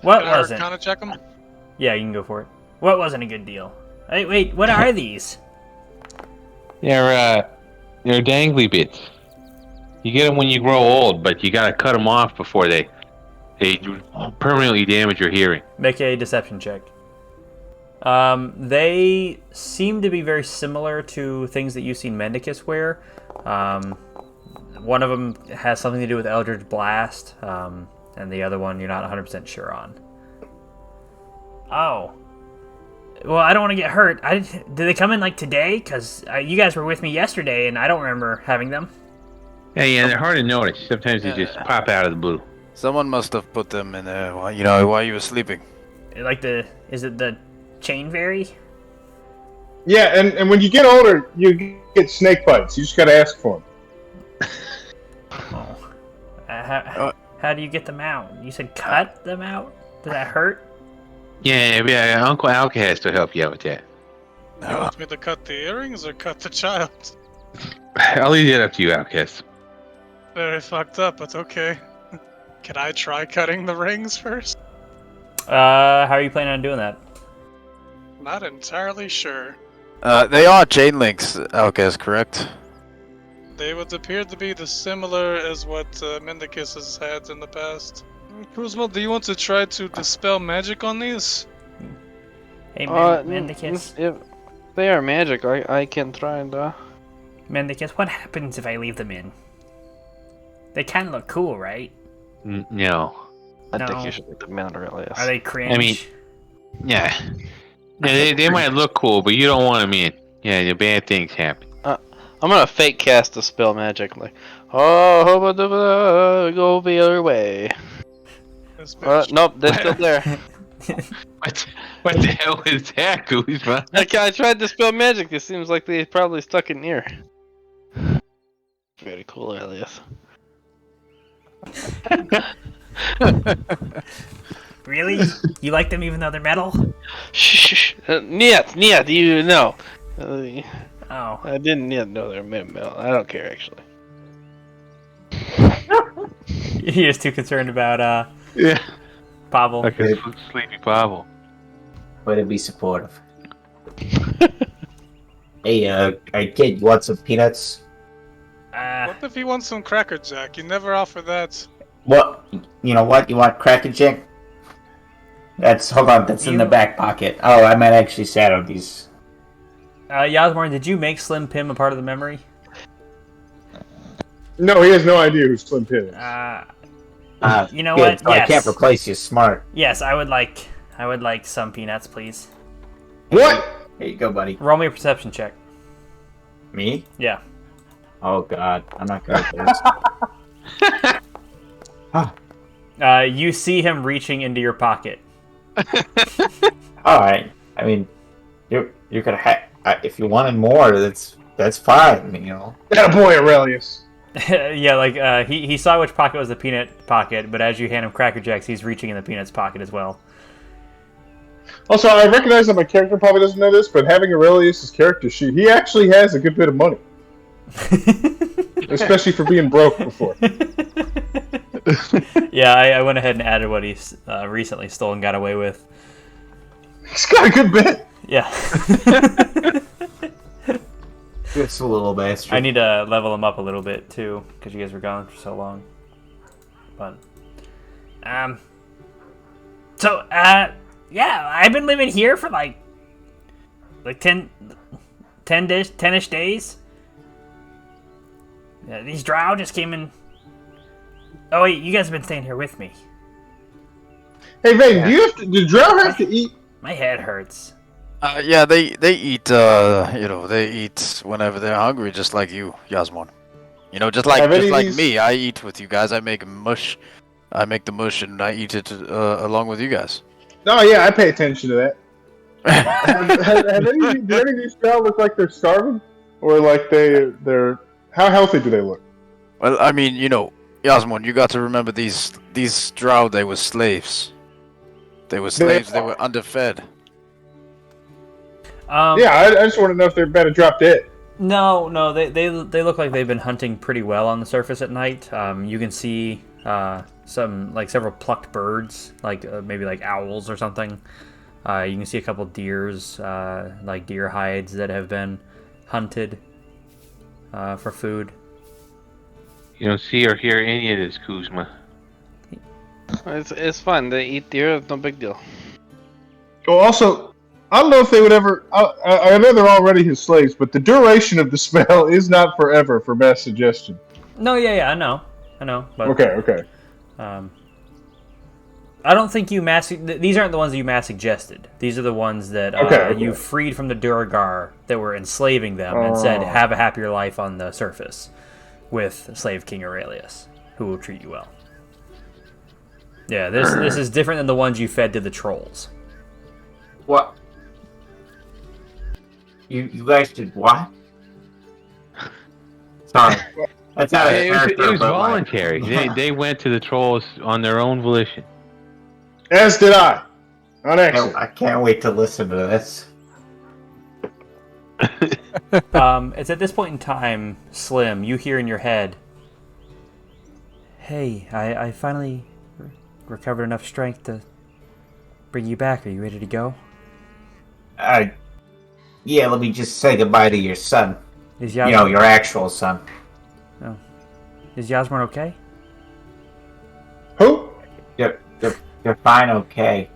Speaker 1: What
Speaker 7: Can I
Speaker 1: wasn't?
Speaker 7: Arcana check them?
Speaker 1: Yeah, you can go for it. What wasn't a good deal? Wait, what are these?
Speaker 4: They're dangly bits. You get them when you grow old, but you gotta cut them off before they permanently damage your hearing.
Speaker 1: Make a deception check. They seem to be very similar to things that you've seen Mendicus wear. One of them has something to do with Eldritch Blast, and the other one you're not 100% sure on. Oh. Well, I don't want to get hurt. Did they come in, like, today? Because you guys were with me yesterday, and I don't remember having them.
Speaker 4: Yeah, they're hard to notice. Sometimes they just pop out of the blue.
Speaker 6: Someone must have put them in there, while you were sleeping.
Speaker 1: Is it the chain fairy?
Speaker 5: Yeah, and when you get older, you get snake bites. You just gotta ask for them.
Speaker 1: Oh. How do you get them out? You said cut them out? Does that hurt?
Speaker 4: Yeah, Uncle Alka has to help you out with that.
Speaker 7: You want me to cut the earrings or cut the child?
Speaker 4: I'll leave it up to you, Outcast.
Speaker 7: Very fucked up, but okay. Can I try cutting the rings first?
Speaker 1: How are you planning on doing that?
Speaker 7: Not entirely sure.
Speaker 6: They are chain links, Outcast, correct?
Speaker 7: They would appear to be the similar as what Mendicus has had in the past. Kuzma, do you want to try to dispel magic on these?
Speaker 1: Hey, Mendicus.
Speaker 3: If they are magic, I can try and...
Speaker 1: Mendicus, what happens if I leave them in? They kind of look cool, right?
Speaker 4: No.
Speaker 3: I think you should leave them in, Aeralius.
Speaker 1: Are they cringe?
Speaker 4: I mean, yeah. They might look cool, but you don't want them in. Yeah, the bad things happen.
Speaker 3: I'm gonna fake cast a spell magic, like, go the other way. Nope, they're still there.
Speaker 4: What the hell is that, Kuzma?
Speaker 3: I tried to spell magic. It seems like they probably stuck in here. Very cool, Aeralius.
Speaker 1: Really? You like them even though they're metal?
Speaker 3: Shh. Niet, you know.
Speaker 1: Oh.
Speaker 3: I didn't know they're metal. I don't care, actually.
Speaker 1: You're just too concerned about,
Speaker 4: Yeah.
Speaker 1: Pavel.
Speaker 4: Like a sleepy Pavel.
Speaker 2: Way to be supportive. Hey, kid, you want some peanuts?
Speaker 7: What if he wants some Cracker Jack? You never offer that.
Speaker 2: What? You know what? You want Cracker Jack? Hold on, that's in the back pocket. Oh, I might actually saddle these.
Speaker 1: Yasmorn, did you make Slim Pim a part of the memory?
Speaker 5: No, he has no idea who Slim Pim is.
Speaker 1: You know
Speaker 2: good,
Speaker 1: what?
Speaker 2: so
Speaker 1: Yes.
Speaker 2: I can't replace you, smart.
Speaker 1: Yes, I would like some peanuts, please.
Speaker 5: What?
Speaker 2: Here you go, buddy.
Speaker 1: Roll me a perception check.
Speaker 2: Me?
Speaker 1: Yeah.
Speaker 2: Oh, God. I'm not good at this.
Speaker 1: You see him reaching into your pocket.
Speaker 2: Alright. I mean, you're gonna have... if you wanted more, that's fine,
Speaker 5: That boy, Aurelius.
Speaker 1: Yeah, like, he saw which pocket was the peanut pocket, but as you hand him Cracker Jacks, he's reaching in the peanuts pocket as well.
Speaker 5: Also, I recognize that my character probably doesn't know this, but having Aurelius' character sheet, he actually has a good bit of money. Especially for being broke before.
Speaker 1: Yeah, I went ahead and added what he's recently stole and got away with.
Speaker 5: He's got a good bit.
Speaker 1: Yeah.
Speaker 2: It's a little bastard.
Speaker 1: I need to level him up a little bit, too, because you guys were gone for so long. But, yeah, I've been living here for, like 10-ish days. Yeah, these drow just came in. Oh, wait, you guys have been staying here with me.
Speaker 5: Hey, Vayne, do drow have to eat?
Speaker 1: My head hurts.
Speaker 6: Yeah, they eat, they eat whenever they're hungry, just like you, Yasmon. Just like me, I eat with you guys. I make mush. I make the mush and I eat it along with you guys.
Speaker 5: Oh yeah, I pay attention to that. Do any of these drow look like they're starving, or like they're? How healthy do they look?
Speaker 6: Well, I mean, Yasmon, you got to remember these drow. They were slaves. They were slaves. They were underfed.
Speaker 5: Yeah, I just want to know if they're about to drop dead.
Speaker 1: No, they look like they've been hunting pretty well on the surface at night. You can see several plucked birds, maybe like owls or something. You can see a couple deers, like deer hides that have been hunted for food.
Speaker 4: You don't see or hear any of this, Kuzma.
Speaker 3: It's fine. They eat deer. No big deal.
Speaker 5: Oh, also, I don't know if they would ever. I know they're already his slaves, but the duration of the spell is not forever. For best suggestion.
Speaker 1: No, yeah, I know. But,
Speaker 5: Okay.
Speaker 1: I don't think you these aren't the ones that you mass suggested. These are the ones that you freed from the Duragar that were enslaving them and said, have a happier life on the surface with Slave King Aeralius, who will treat you well. Yeah, this is different than the ones you fed to the trolls.
Speaker 2: What? You guys did what? Sorry. That's not
Speaker 4: It was voluntary. They went to the trolls on their own volition.
Speaker 5: As did I. On accident.
Speaker 2: I can't wait to listen to this.
Speaker 1: It's at this point in time, Slim, you hear in your head, hey, I finally recovered enough strength to bring you back. Are you ready to go?
Speaker 2: Yeah, let me just say goodbye to your son.
Speaker 1: Is
Speaker 2: your actual son.
Speaker 1: Oh. Is Yasmin okay?
Speaker 5: Who?
Speaker 2: They're fine, okay.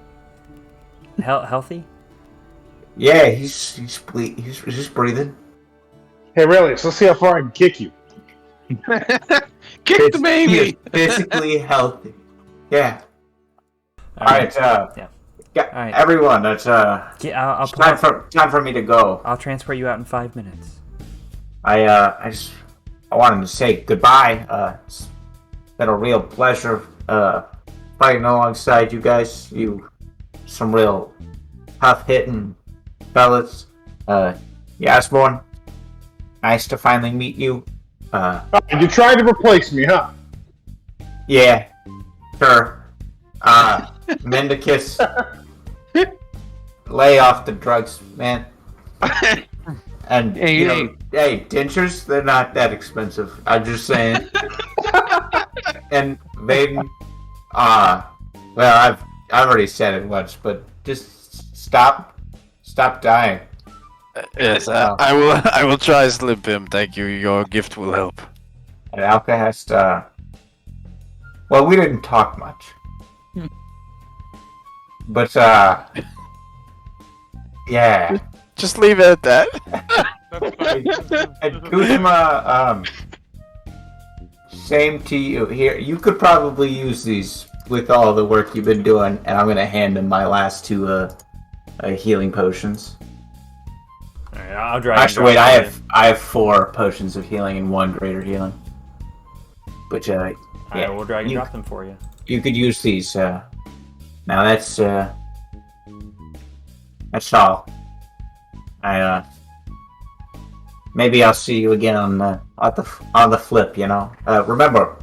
Speaker 1: Healthy?
Speaker 2: Yeah, he's breathing.
Speaker 5: Hey, Aurelius, let's see how far I can kick you.
Speaker 3: Kick the baby!
Speaker 2: He is physically healthy. Yeah. Alright,
Speaker 1: Yeah.
Speaker 2: All right. Everyone, it's
Speaker 1: I'll
Speaker 2: time for me to go.
Speaker 1: I'll transport you out in 5 minutes.
Speaker 2: I wanted to say goodbye. It's been a real pleasure fighting alongside you guys. You some real tough hitting fellas. Yasborn, nice to finally meet you.
Speaker 5: You tried to replace me, huh?
Speaker 2: Yeah, sure. Mendicus, lay off the drugs, man. And hey, dentures, they're not that expensive. I'm just saying. And Vaden, well, I've already said it once, but just stop dying.
Speaker 6: Yes, I will try slip him. Thank you. Your gift will help.
Speaker 2: And Alcahest, well, we didn't talk much. But, yeah.
Speaker 6: Just leave it at that.
Speaker 2: And Kuzma, same to you. Here, you could probably use these with all the work you've been doing, and I'm gonna hand him my last two healing potions.
Speaker 1: All right, I'll drag.
Speaker 2: Actually, wait, I have 4 potions of healing and 1 greater healing. But yeah,
Speaker 1: we'll drag and drop them for you.
Speaker 2: You could use these. Now that's all. Maybe I'll see you again on the flip. Remember,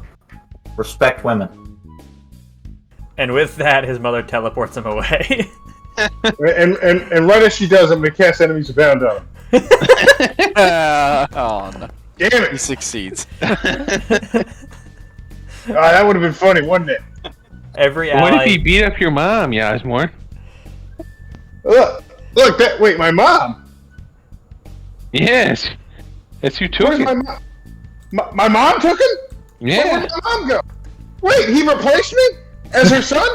Speaker 2: respect women.
Speaker 1: And with that, his mother teleports him away.
Speaker 5: and right as she does, I'm gonna cast Enemies Abound on him.
Speaker 6: Oh no!
Speaker 5: Damn it!
Speaker 6: He succeeds.
Speaker 5: That would have been funny, wouldn't it?
Speaker 1: Every ally...
Speaker 4: What if he beat up your mom, Yasmore?
Speaker 5: Look! Wait, my mom?
Speaker 4: Yes. That's who took
Speaker 5: Where's
Speaker 4: it.
Speaker 5: my mom? My mom took him?
Speaker 4: Yeah.
Speaker 5: Where did my mom go? Wait, he replaced me? As her son?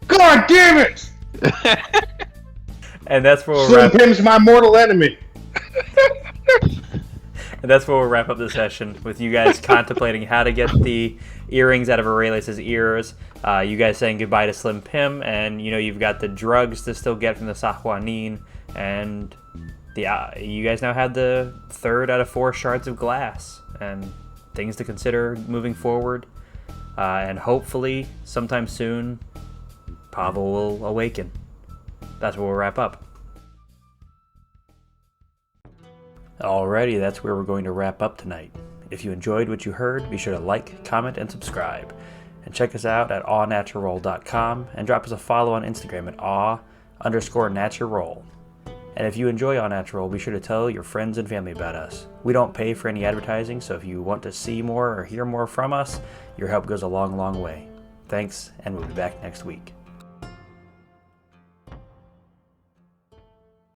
Speaker 5: God damn it!
Speaker 1: And that's where we'll
Speaker 5: Slim Pim's my mortal enemy.
Speaker 1: And that's where we'll wrap up the session with you guys contemplating how to get the earrings out of Aurelius' ears. You guys saying goodbye to Slim Pim, and you've got the drugs to still get from the Sahuanin, and you guys now have the 3rd out of 4 shards of glass, and things to consider moving forward. And hopefully, sometime soon, Pavel will awaken. That's where we'll wrap up. Alrighty, that's where we're going to wrap up tonight. If you enjoyed what you heard, be sure to like, comment, and subscribe. And check us out at awnaturalroll.com and drop us a follow on Instagram at aw_natural. And if you enjoy Aw Natural, be sure to tell your friends and family about us. We don't pay for any advertising, so if you want to see more or hear more from us, your help goes a long, long way. Thanks, and we'll be back next week.